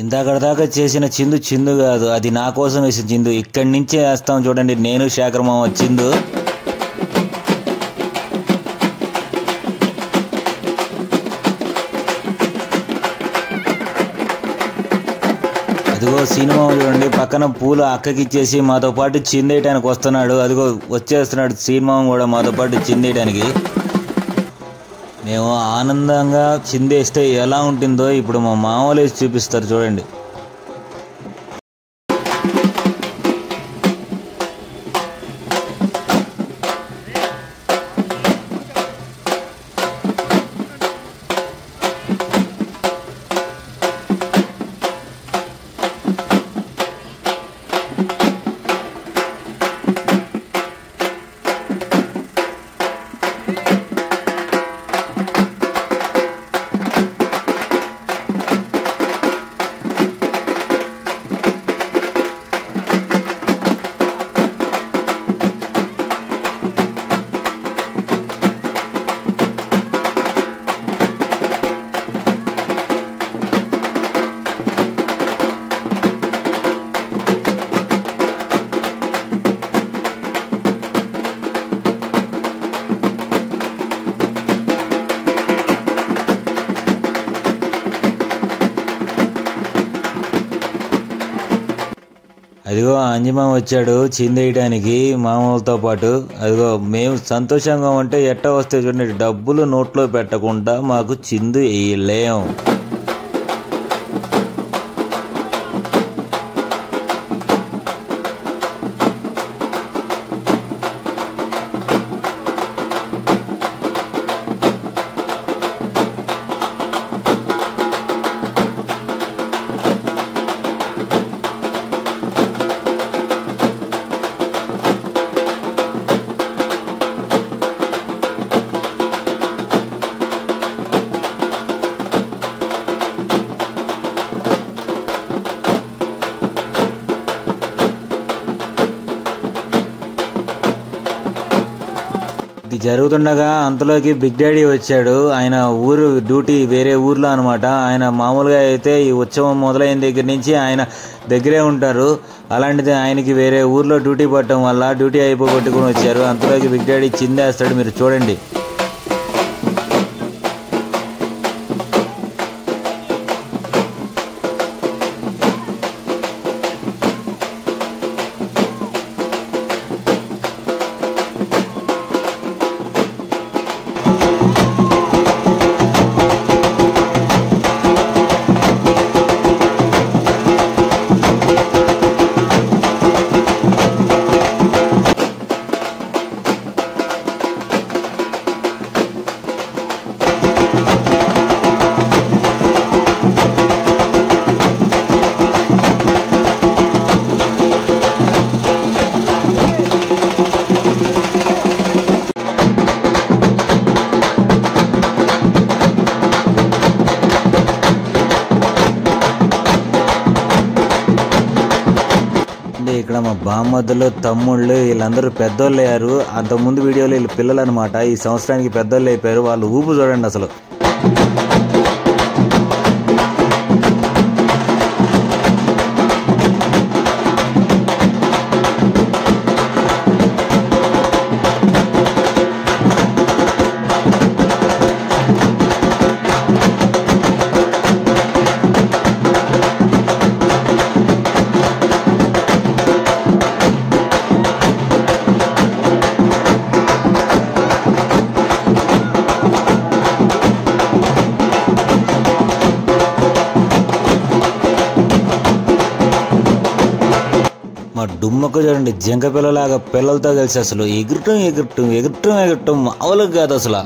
ఇందాక దాకా చేసిన చిందు కాదు, అది నా కోసం వేసిన చిందు. ఇక్కడి నుంచే వేస్తాం చూడండి, నేను శేఖర్ మామ చిందు. అదిగో సినిమా చూడండి, పక్కన పూలు అక్కకి ఇచ్చేసి మాతో పాటు చిందేయడానికి వస్తున్నాడు. అదిగో వచ్చేస్తున్నాడు సినిమా కూడా మాతో పాటు చిందేయడానికి. మేము ఆనందంగా చిందేస్తే ఎలా ఉంటుందో ఇప్పుడు మా మామూలు వేసి చూపిస్తారు చూడండి. అదిగో అంజమామ వచ్చాడు చిందేయడానికి మామూలతో పాటు. అదిగో మేము సంతోషంగా ఉంటే ఎట్ట వస్తే చూడండి, డబ్బులు నోట్లో పెట్టకుండా మాకు చిందు వేయలేం. ఇది జరుగుతుండగా అంతలోకి బిగ్ డాడీ వచ్చాడు. ఆయన ఊరు డ్యూటీ వేరే ఊర్లో అనమాట. ఆయన మామూలుగా అయితే ఈ ఉత్సవం మొదలైన దగ్గర నుంచి ఆయన దగ్గరే ఉంటారు. అలాంటిది ఆయనకి వేరే ఊర్లో డ్యూటీ పట్టడం వల్ల డ్యూటీ అయిపోగొట్టుకుని వచ్చారు. అంతలోకి బిగ్ డాడీ చిందేస్తాడు, మీరు చూడండి. ఇక్కడ మా బామ్మద్దులు తమ్ముళ్ళు వీళ్ళందరూ పెద్దోళ్ళు అయ్యారు. అంతకుముందు వీడియోలో వీళ్ళు పిల్లలు అనమాట. ఈ సంవత్సరానికి పెద్దోళ్ళు అయిపోయారు. వాళ్ళు ఊపు చూడండి అసలు. మా డుమ్మకు చూడండి, జంక పిల్లలాగా పిల్లలతో కలిసి అసలు ఎగురటం మామూలుగా కాదు అసలు.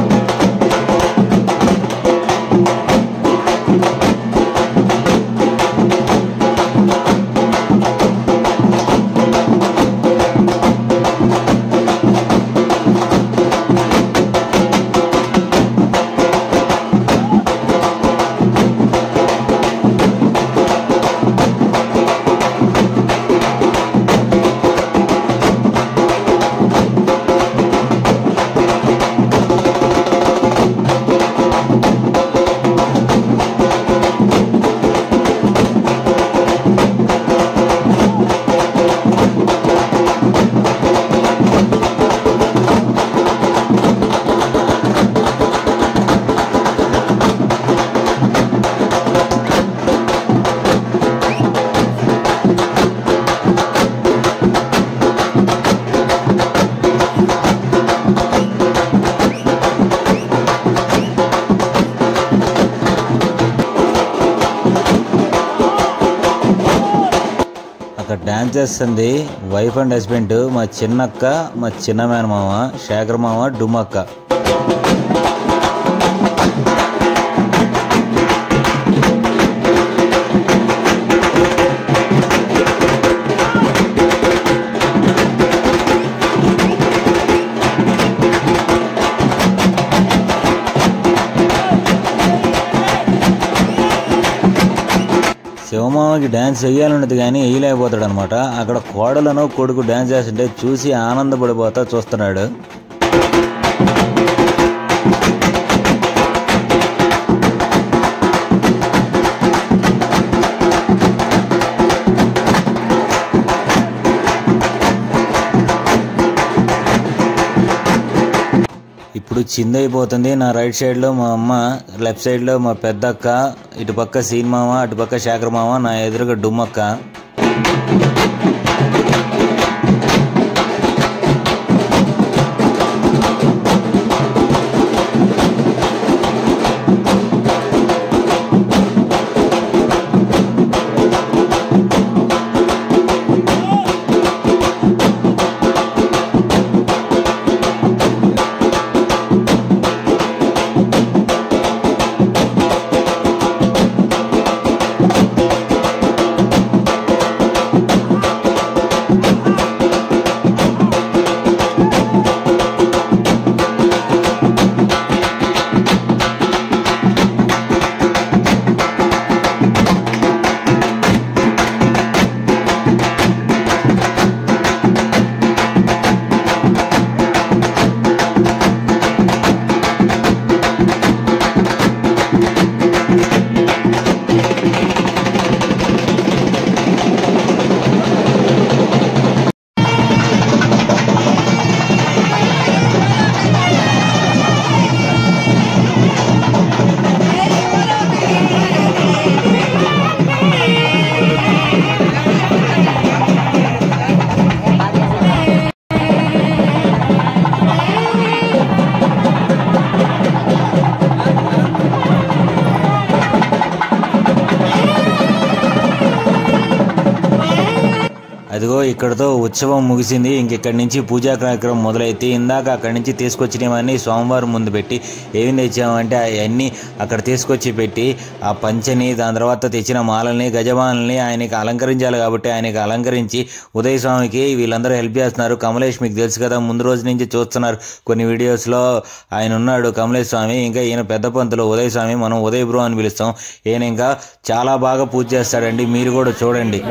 అక్కడ డ్యాన్స్ చేస్తుంది వైఫ్ అండ్ హస్బెండ్, మా చిన్నక్క, మా చిన్న మేనమామ శేఖర్ మామ, డుమ్మక్క. శివమామకి డ్యాన్స్ వేయాలన్నది కానీ వేయలేకపోతాడు అనమాట. అక్కడ కోడలను కొడుకు డ్యాన్స్ చేస్తుంటే చూసి ఆనందపడిపోతా చూస్తున్నాడు. ఇప్పుడు చిందైపోతుంది. నా రైట్ సైడ్లో మా అమ్మ, లెఫ్ట్ సైడ్లో మా పెద్దక్క, ఇటుపక్క సీన్ మామ, అటుపక్క శేఖర్ మామ, నా ఎదురుగా డుమ్మక్క. అదిగో ఇక్కడతో ఉత్సవం ముగిసింది. ఇంకెక్కడి నుంచి పూజా కార్యక్రమం మొదలైతే ఇందాక అక్కడి నుంచి తీసుకొచ్చినవన్నీ సోమవారం ముందు పెట్టి ఏమి తెచ్చామంటే అవన్నీ అక్కడ తీసుకొచ్చి పెట్టి ఆ పంచని, దాని తర్వాత తెచ్చిన మాలల్ని, గజమాలని ఆయనకి అలంకరించాలి కాబట్టి ఆయనకి అలంకరించి ఉదయ స్వామికి వీళ్ళందరూ హెల్ప్ చేస్తున్నారు. కమలేష్ మీకు తెలుసు కదా, ముందు రోజు నుంచి చూస్తున్నారు కొన్ని వీడియోస్లో ఆయన ఉన్నాడు కమలేష్ స్వామి. ఇంకా ఈయన పెద్ద పంతులు ఉదయ స్వామి, మనం ఉదయ బ్రో అని పిలుస్తాం. ఈయన ఇంకా చాలా బాగా పూజ చేస్తాడండి, మీరు కూడా చూడండి.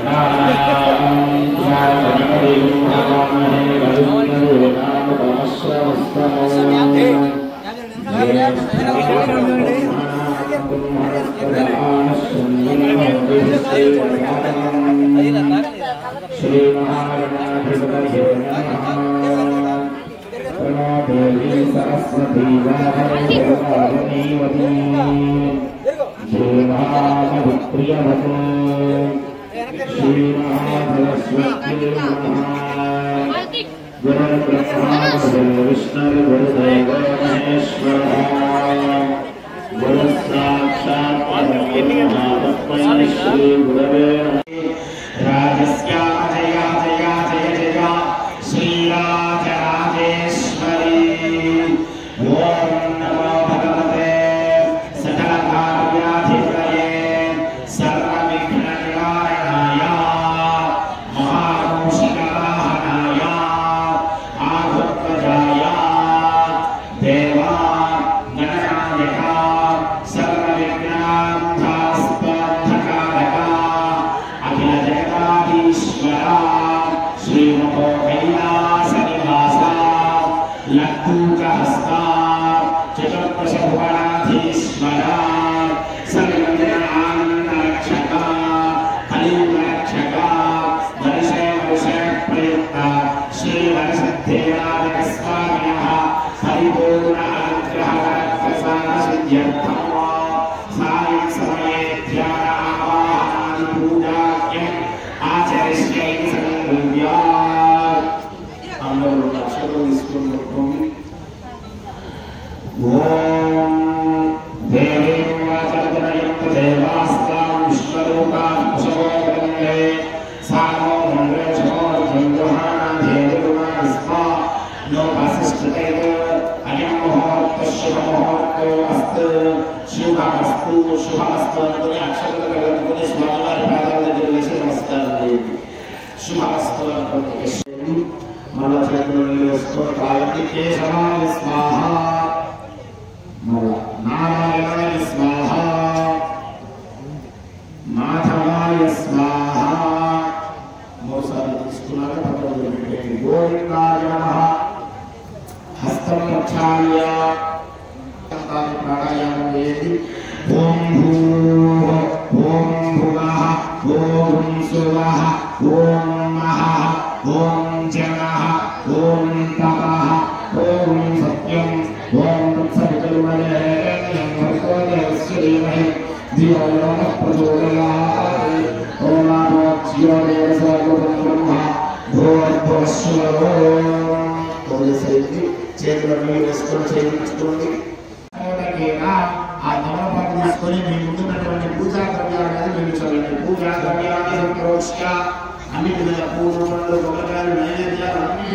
దేవాస్తాం విశ్వరూపాం కుశలోకరంగే సామో శుభాస్తవాన్ని అక్షరాలు కలుపుకొని స్వామివారి పాదాల దగ్గర వేసి నమస్కారం చేయండి. శుభాస్తవాన్ని మన చేతుల్లో వేసుకొని కాలండి. కేశవాయ స్వాహ, నారాయణాయ స్వాహ, మాధవాయ స్వాహ. మూడుసార్లు తీసుకున్నాక పక్కన పెట్టండి. గోవిందాయ నమః. హస్తం ప్రక్షాళ్య ప్రాణాయామం చేయండి. ఓం భూః, ఓం భువః, ఓం సువః, ఓం మహః, ఓం జనః, ఓం తపః, ఓం సత్యం, ఓం తత్సవితుర్వరేణ్యం భర్గో దేవస్య ధీమహి ధియో యో నః ప్రచోదయాత్. ఓం ఆరోగ్య దేవస్య బ్రహ్మ భూర్భువస్సులో. చేతులను వేసుకొని చేయించుకోండి. ఆ తమలపాకు తీసుకొని మీ ముందున్నటువంటి పూజా ద్రవ్యాలు మీరు చల్లండి. పూజా ద్రవ్యాలు సంప్రోక్ష అన్ని విధంగా పూలు పండ్లు కొబ్బరికాయలు నైవేద్యాలు అన్ని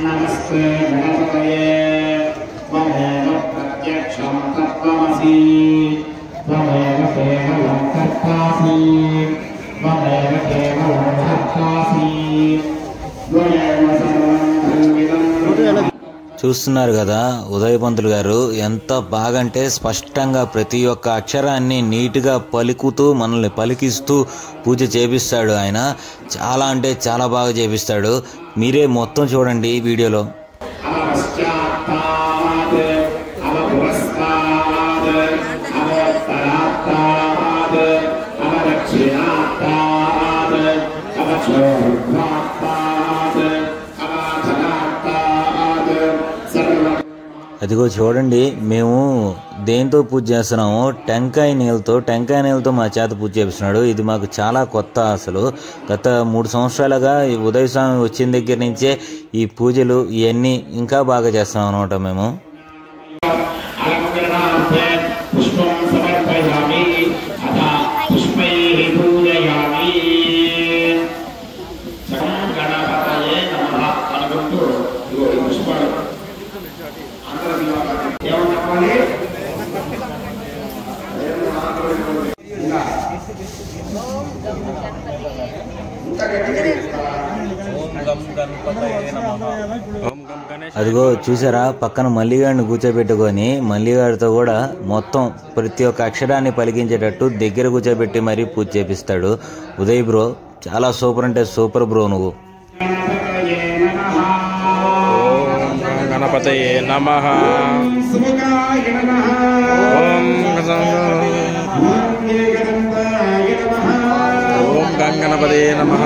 నమస్తే గణపతయే త్వమేవ ప్రత్యక్షం తత్వమసి త్వమేవ కేవలం కర్తాసి త్వమేవ కేవలం కర్తాసి త్వమేవ సర్వం బ్రహ్మిదం. చూస్తున్నారు కదా ఉదయ్ పంతులు గారు ఎంత బాగా అంటే స్పష్టంగా ప్రతి ఒక్క అక్షరాన్ని నీట్గా పలుకుతూ మనల్ని పలికిస్తూ పూజ చేపిస్తాడు. ఆయన చాలా అంటే చాలా బాగా చేపిస్తాడు. మీరే మొత్తం చూడండి ఈ వీడియోలో. అదిగో చూడండి, మేము దేంతో పూజ చేస్తున్నాము, టెంకాయ నీళ్ళతో మా చేత పూజ చేపిస్తున్నాడు. ఇది మాకు చాలా కొత్త. అసలు గత 3 సంవత్సరాలుగా ఈ ఉదయ స్వామి వచ్చిన దగ్గర నుంచే ఈ పూజలు ఇవన్నీ ఇంకా బాగా చేస్తాం అనమాట మేము. అదిగో చూసారా, పక్కన మల్లిగాడిని కూర్చోబెట్టుకొని మల్లిగాడితో కూడా మొత్తం ప్రతి ఒక్క అక్షరాన్ని పలికించేటట్టు దగ్గర కూర్చోబెట్టి మరీ పూజ చేపిస్తాడు ఉదయ్ బ్రో. చాలా సూపర్ అంటే సూపర్ బ్రో నువ్వు. గణపతయే నమః. ఓం గణపతయే నమః. ఓం గణపతయే నమః.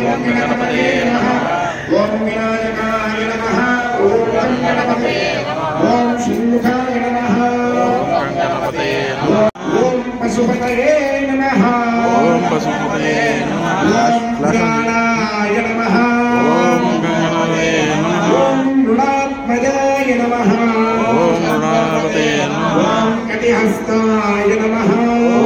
ఓం గణపతయే నమః. ఓం వినాయకాయ నమః. ఓం గణపతయే నమః. ఓం శివాయ నమః. ఓం గణపతయే నమః. ఓం పశుపతయే నమః. ఓం పశుపతయే నమః. ఓం గణాయ నమః. ఓం గణపతయే నమః. ఓం రుణాత్మజాయ నమః. ఓం గణపతయే నమః. ఓం కటిహస్తాయ నమః.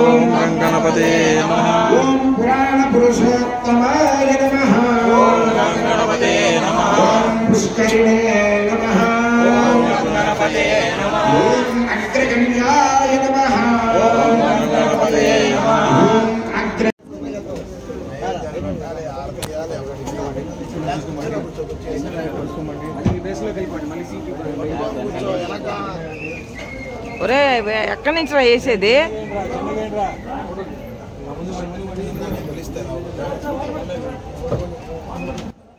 ఓం గణపతయే నమః. ఓం పురాణ పురుషోత్తమాయ నమః. ఓం గణపతయే నమః. ఓం పుష్కరిణే నమః. ఓం గణపతయే నమః. ఓం అగ్రగణ్యాయ నమః. ఓం గణపతయే నమః. ఓం అగ్ర ఒరే ఎక్కడి నుంచి వేసేది?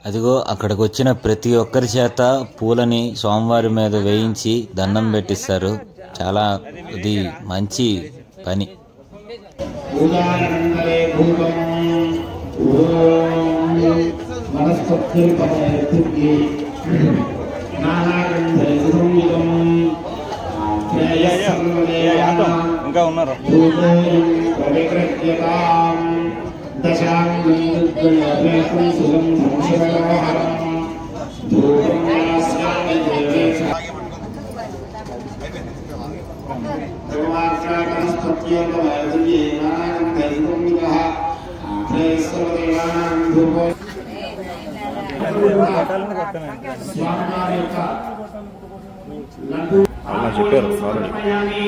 అదిగో అక్కడికి వచ్చిన ప్రతి ఒక్కరి చేత పూలని స్వామివారి మీద వేయించి దండం పెట్టిస్తారు. చాలా ఇది మంచి పని. ఇంకా ఉన్నారు. శ్రీ స్వామివారి యొక్క లడ్డు చెప్పారు సమర్పయామి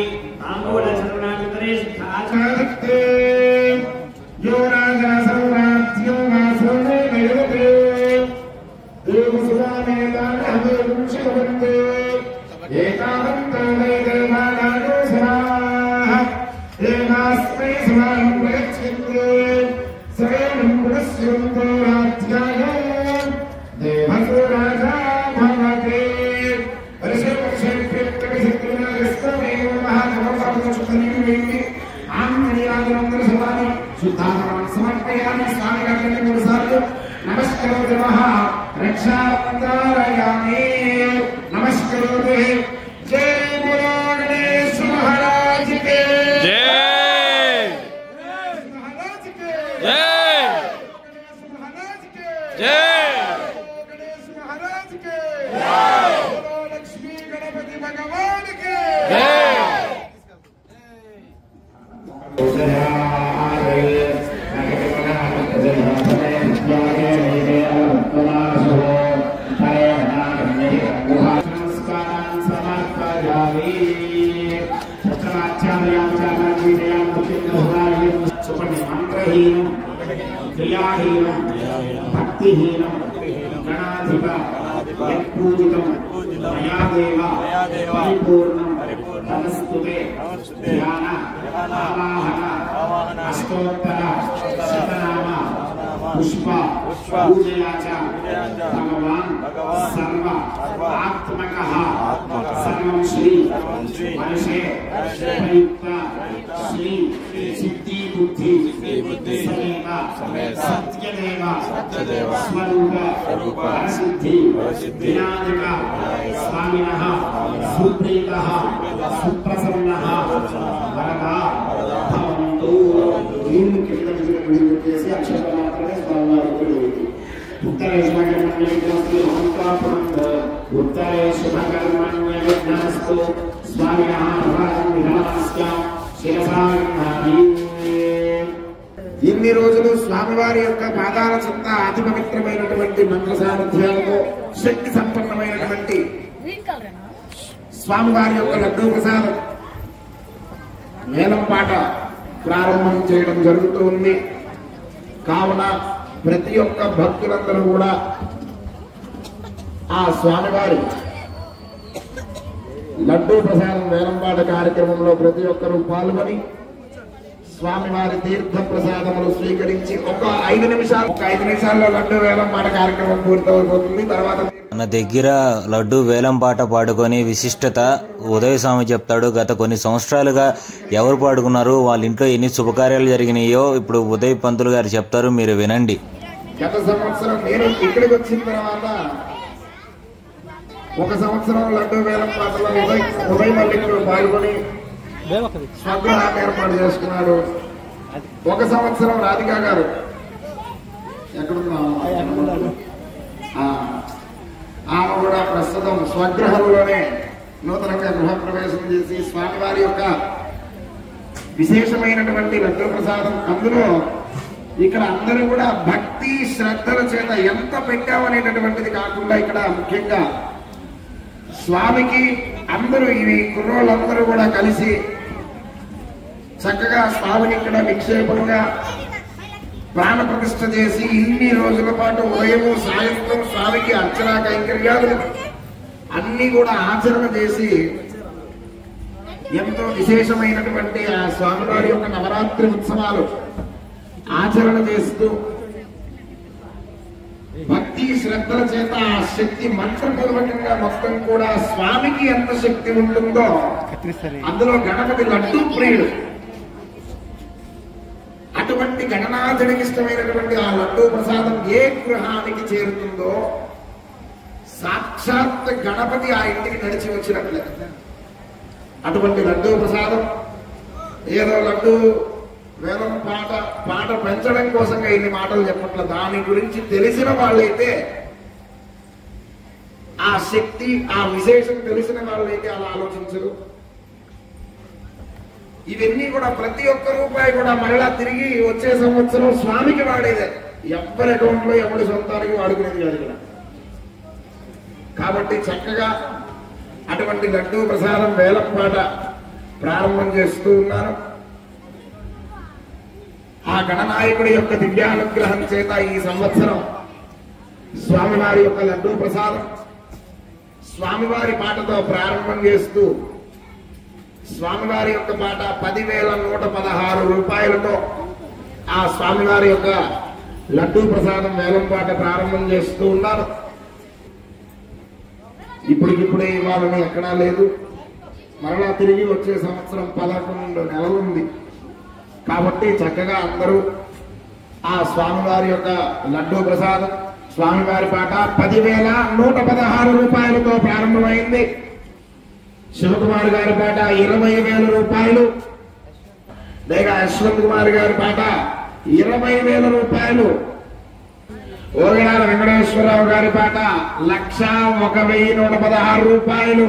స్వామి గారికి 3 సార్లు నమస్కరోతి మహా రక్షావతారయామి నమస్కరోతి జై బోలో గణేశ మహారాజ్ కి జై మహారాజ్ కి జై గణేశ మహారాజ్ కి జై గణేశ మహారాజ్ కి జై బోలో లక్ష్మీ గణపతి భగవాన్ కి జై క్రియాహీనం భక్తిహీనం గణాధిప పూజితం మయాదేవ పరిపూర్ణం నమస్తుతే ధ్యాన ఆవాహన అష్టోత్తర శతనామ పుష్ప పూజయాచ భగవాన్ సర్వ ఆత్మకః సర్వం శ్రీ మనసే ప్రయుక్త శ్రీ సిద్ధి బుద్ధి సమేత సత్యదేవ స్వరూప సిద్ధి వినాయక స్వామినః సుప్రీతః సుప్రసన్నః వరదా భవంతు. దీన్ని కింద చేసి అక్షరం మాత్రమే స్వామివారికి ఉత్తరే శుభకర్మణ్యస్తు స్వామినః ఇన్ని రోజులు స్వామివారి యొక్క పాదాల చెంత అతి పవిత్రమైనటువంటి మంత్ర సామర్థ్యాలతో శక్తి సంపన్నమైనటువంటి స్వామివారి యొక్క లడ్డూ ప్రసాదం మేళం పాట ప్రారంభం చేయడం జరుగుతూ ఉంది. కావున ప్రతి ఒక్క భక్తులందరూ కూడా ఆ స్వామివారి లడ్డూ ప్రసాదం వేలంపాట కార్యక్రమంలో ప్రతి ఒక్కరూ పాల్గొని స్వామివారి తీర్థ ప్రసాదములు స్వీకరించి ఒక 5 నిమిషాల్లో లడ్డూ వేలంపాట కార్యక్రమం పూర్తవుతుంది. తర్వాత మన దగ్గర లడ్డు వేలం పాట పాడుకొని విశిష్టత ఉదయ స్వామి చెప్తాడు. గత కొన్ని సంవత్సరాలుగా ఎవరు పాడుకున్నారు, వాళ్ళ ఇంట్లో ఎన్ని శుభకార్యాలు జరిగినాయో ఇప్పుడు ఉదయ్ పంతులు గారు చెప్తారు, మీరు వినండి. గత సంవత్సరం నేను ఇక్కడికి వచ్చిన తర్వాత ఒక సంవత్సరం లడ్డు వేలం పాటలో ఉదయ్ మల్లికుడు పాల్గొని స్వగ్రహాన్ని ఏర్పాటు చేసుకున్నాడు. ఒక సంవత్సరం రాధికా గారు ఎక్కడున్నాము ఆమె కూడా ప్రస్తుతం స్వగృహంలోనే నూతనంగా గృహప్రవేశం చేసి స్వామివారి యొక్క విశేషమైనటువంటి లడ్డూ ప్రసాదం, అందులో ఇక్కడ అందరూ కూడా భక్తి శ్రద్ధల చేత ఎంత పెట్టామనేటటువంటిది కాకుండా ఇక్కడ ముఖ్యంగా స్వామికి అందరూ ఇవి కుర్రోళ్ళందరూ కూడా కలిసి చక్కగా స్వామిని ఇక్కడ నిక్షేపంగా ప్రాణ ప్రతిష్ఠ చేసి ఇన్ని రోజుల పాటు ఉదయము సాయంత్రం స్వామికి అర్చనా కైంకర్యాలు అన్ని కూడా ఆచరణ చేసి ఎంతో విశేషమైనటువంటి ఆ స్వామివారి యొక్క నవరాత్రి ఉత్సవాలు ఆచరణ చేస్తూ భక్తి శ్రద్ధల చేత ఆ శక్తి మంత్రపూర్వకంగా మొత్తం కూడా స్వామికి ఎంత శక్తి ఉంటుందో అందులో గణపతి లడ్డూ ప్రియుడు. అటువంటి గణనాథుడికి ఇష్టమైనటువంటి ఆ లడ్డూ ప్రసాదం ఏ గృహానికి చేరుతుందో సాక్షాత్ గణపతి ఆ ఇంటికి నడిచి వచ్చినట్లే. అటువంటి లడ్డూ ప్రసాదం ఏదో లడ్డూ వేలం పాట పెంచడం కోసంగా ఇన్ని మాటలు చెప్పట్ల, దాని గురించి తెలిసిన వాళ్ళైతే ఆ శక్తి ఆ విశేషం తెలిసిన వాళ్ళైతే అలా ఆలోచించరు. ఇవన్నీ కూడా ప్రతి ఒక్క రూపాయి కూడా మరలా తిరిగి వచ్చే సంవత్సరం స్వామికి వాడేదే. ఎవరి అకౌంట్ లో ఎవరి సొంతానికి వాడుకునేది కాదు. ఇక్కడ కాబట్టి చక్కగా అటువంటి లడ్డూ ప్రసాదం వేలంపాట ప్రారంభం చేస్తూ ఉన్నారు. ఆ గణనాయకుడి యొక్క దివ్యానుగ్రహం చేత ఈ సంవత్సరం స్వామివారి యొక్క లడ్డూ ప్రసాదం స్వామివారి పాటతో ప్రారంభం చేస్తూ స్వామివారి యొక్క పాట 10,116 రూపాయలతో ఆ స్వామివారి యొక్క లడ్డూ ప్రసాదం వేలంపాట ప్రారంభం చేస్తూ ఉన్నారు. ఇప్పటికిప్పుడే ఇవ్వాలని ఎక్కడా లేదు. మరలా తిరిగి వచ్చే సంవత్సరం 11 నెలలుంది. కాబట్టి చక్కగా అందరూ ఆ స్వామివారి యొక్క లడ్డూ ప్రసాదం స్వామివారి పాట 10,116 రూపాయలతో ప్రారంభమైంది. శివకుమార్ గారి పాట 20,000 రూపాయలు, లేక యశ్వంత్ కుమార్ గారి పాట 20,000 రూపాయలు, ఓగిరాల వెంకటేశ్వరరావు గారి పాట 1,01,116 రూపాయలు.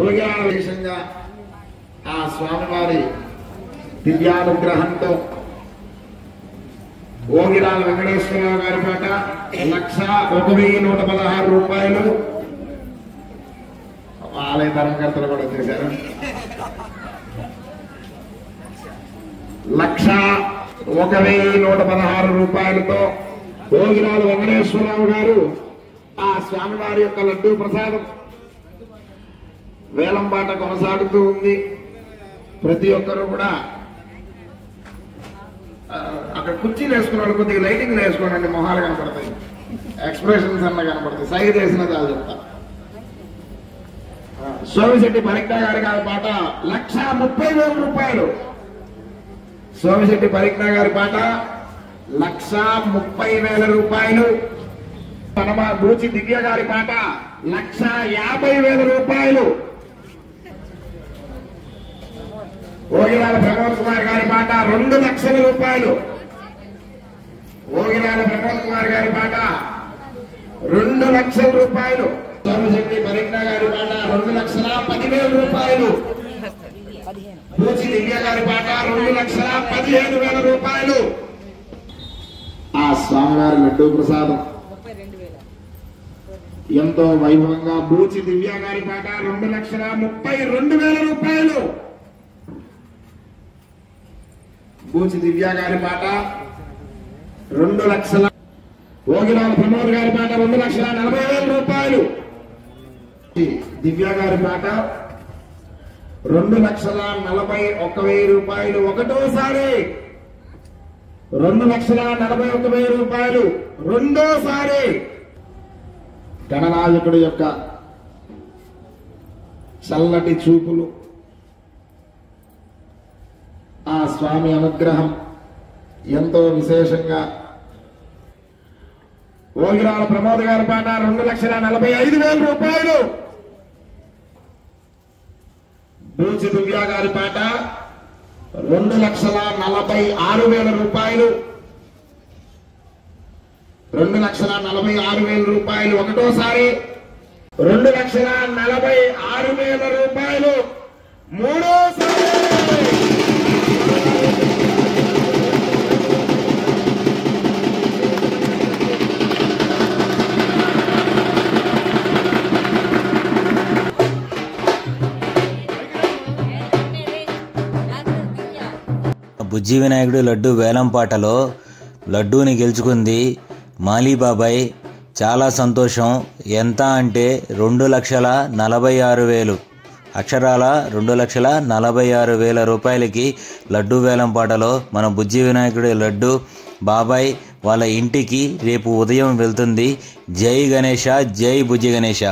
ఓగిరాల విషయంగా ఆ స్వామివారి దివ్యానుగ్రహంతో ఓగిరాల వెంకటేశ్వరరావు గారి పాట 1,01,116 రూపాయలు. ఆలయ ధర్మకర్తలు కూడా చేశారు. 1,01,116 రూపాయలతో ఓగిరాల వెంకటేశ్వరరావు గారు ఆ స్వామివారి యొక్క లడ్డూ ప్రసాదం వేలంపాట కొనసాగుతూ ఉంది. ప్రతి ఒక్కరు కూడా అక్కడ కుర్చీలు వేసుకున్నాడు, కొద్దిగా లైటింగ్ వేసుకోండి, మొహాలు కనపడతాయి, ఎక్స్ప్రెషన్స్ అన్న కనపడతాయి, సైజ్ వేసిన చాలా చెప్తా. సోమిశెట్టి పరిజ్ఞా గారి పాట 1,30,000 రూపాయలు. సోమిశెట్టి పరిజ్ఞా గారి పాట 1,30,000 రూపాయలు. బూచి దివ్య గారి పాట 1,50,000 రూపాయలు. ఓగిరాల ప్రమోద్ కుమార్ గారి పాట 2 లక్షల రూపాయలు. ఓగిరాల ప్రమోద్ కుమార్ గారి పాట 2 లక్షల రూపాయలు. సోమశెట్టి పరిజ్ఞా గారి పాట 2,10,000 రూపాయలు. బూచి దివ్య గారి పాట 2,15,000 రూపాయలు. ఆ స్వామివారి లడ్డూ ప్రసాదం ఎంతో వైభవంగా బూచి దివ్య గారి పాట 2,32,000 రూపాయలు. బూచి దివ్య గారి పాట 2 లక్షల. ఓగిరాల ప్రమోద్ గారి పాట 2,40,000 రూపాయలు. దివ్య గారి పాట 2,41,000 రూపాయలు. ఒకటోసారి 2,41,000 రూపాయలు. రెండోసారి గణనాయకుడి యొక్క చల్లటి చూపులు, ఆ స్వామి అనుగ్రహం ఎంతో విశేషంగా. ఓగిరాల ప్రమోద్ గారి పాట 2,45,000 రూపాయలు. బూచి దివ్య గారి పాట 2,46,000 రూపాయలు. 2,46,000 రూపాయలు. ఒకటోసారి 2,46,000 రూపాయలు. మూడోసారి బుజ్జి వినాయకుడు లడ్డు వేలంపాటలో లడ్డూని గెలుచుకుంది మాలీబాబాయ్. చాలా సంతోషం. ఎంత అంటే 2,46,000 అక్షరాల 2,46,000 రూపాయలకి లడ్డు వేలంపాటలో మన బుజ్జి వినాయకుడి లడ్డు బాబాయ్ వాళ్ళ ఇంటికి రేపు ఉదయం వెళ్తుంది. జై గణేష, జై బుజ్జి గణేష.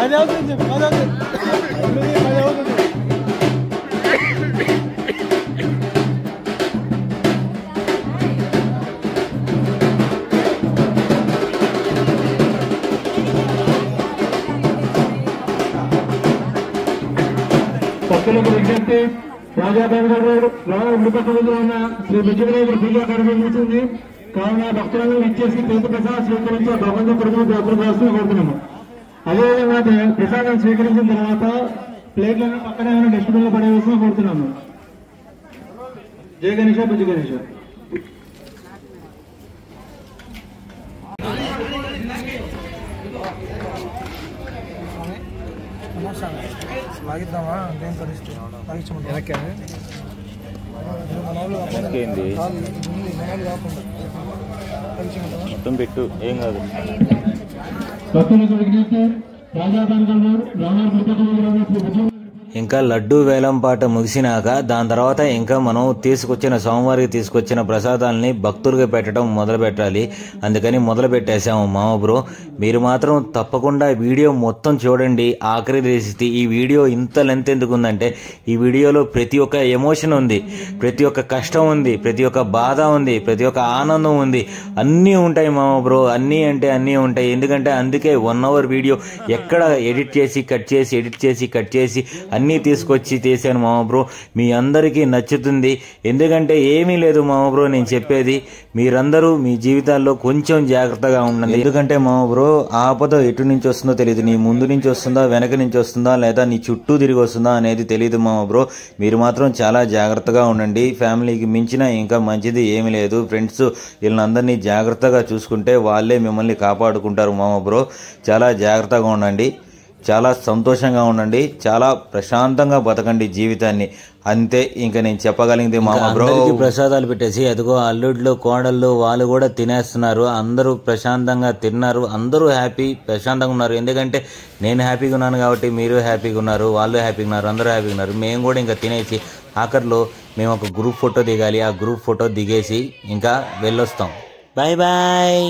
అది అవుతుంది. భక్తులకు విజ్ఞప్తి, రాజాపేటలో ఉన్న శ్రీ విజయనగర పూజ ప్రారంభించింది. కావున భక్తులను ఇచ్చేసి తీర్థ ప్రసాదం స్వీకరించి భగవంత ప్రభుత్వం గోపురం కోసం కోరుతున్నాము. అదేవిధంగా ప్రసాదం స్వీకరించిన తర్వాత ప్లేట్లను పక్కనే ఉన్న డస్ట్బిన్ లో పడేసి కోరుతున్నాము. జయ గణేష, పూజ గణేష. మొత్తం పెట్టు, ఏం కాదు. ఇంకా లడ్డూ వేలం పాట ముగిసినాక దాని తర్వాత ఇంకా మనం సోమవారికి తీసుకొచ్చిన ప్రసాదాలని భక్తులుగా పెట్టడం మొదలు పెట్టాలి. అందుకని మొదలు పెట్టేశాము మామ బ్రో. మీరు మాత్రం తప్పకుండా వీడియో మొత్తం చూడండి. ఆఖరి పరిస్థితి ఈ వీడియో ఇంత లెంత్ ఎందుకు ఉందంటే ఈ వీడియోలో ప్రతి ఒక్క ఎమోషన్ ఉంది, ప్రతి ఒక్క కష్టం ఉంది, ప్రతి ఒక్క బాధ ఉంది, ప్రతి ఒక్క ఆనందం ఉంది. అన్నీ ఉంటాయి మామ బ్రో, అన్నీ అంటే అన్నీ ఉంటాయి. ఎందుకంటే అందుకే 1 hour వీడియో ఎక్కడ ఎడిట్ చేసి కట్ చేసి అన్నీ తీసుకొచ్చి తీసాను మామ బ్రో. మీ అందరికీ నచ్చుతుంది. ఎందుకంటే ఏమీ లేదు మామ బ్రో, నేను చెప్పేది మీరందరూ మీ జీవితాల్లో కొంచెం జాగ్రత్తగా ఉండండి. ఎందుకంటే మామ బ్రో ఆపద ఎటు నుంచి వస్తుందో తెలియదు. నీ ముందు నుంచి వస్తుందా, వెనక నుంచి వస్తుందా, లేదా నీ చుట్టూ తిరిగి వస్తుందా అనేది తెలియదు మామ బ్రో. మీరు మాత్రం చాలా జాగ్రత్తగా ఉండండి. ఫ్యామిలీకి మించిన ఇంకా మంచిది ఏమీ లేదు. ఫ్రెండ్స్ వీళ్ళందరినీ జాగ్రత్తగా చూసుకుంటే వాళ్ళే మిమ్మల్ని కాపాడుకుంటారు మామ బ్రో. చాలా జాగ్రత్తగా ఉండండి, చాలా సంతోషంగా ఉండండి, చాలా ప్రశాంతంగా బతకండి జీవితాన్ని. అంతే ఇంకా నేను చెప్పగలిగింది మామ బ్రో. ప్రసాదాలు పెట్టేసి అదిగో అల్లుళ్ళు కోడళ్ళు వాళ్ళు కూడా తినేస్తున్నారు. అందరూ ప్రశాంతంగా తిన్నారు, అందరూ హ్యాపీ ప్రశాంతంగా ఉన్నారు. ఎందుకంటే నేను హ్యాపీగా ఉన్నాను కాబట్టి మీరు హ్యాపీగా ఉన్నారు, వాళ్ళు హ్యాపీగా ఉన్నారు, అందరూ హ్యాపీగా ఉన్నారు. మేము కూడా ఇంకా తినేసి ఆఖరిలో మేము ఒక గ్రూప్ ఫోటో దిగాలి. ఆ గ్రూప్ ఫోటో దిగేసి ఇంకా వెళ్ళొస్తాం. Bye bye.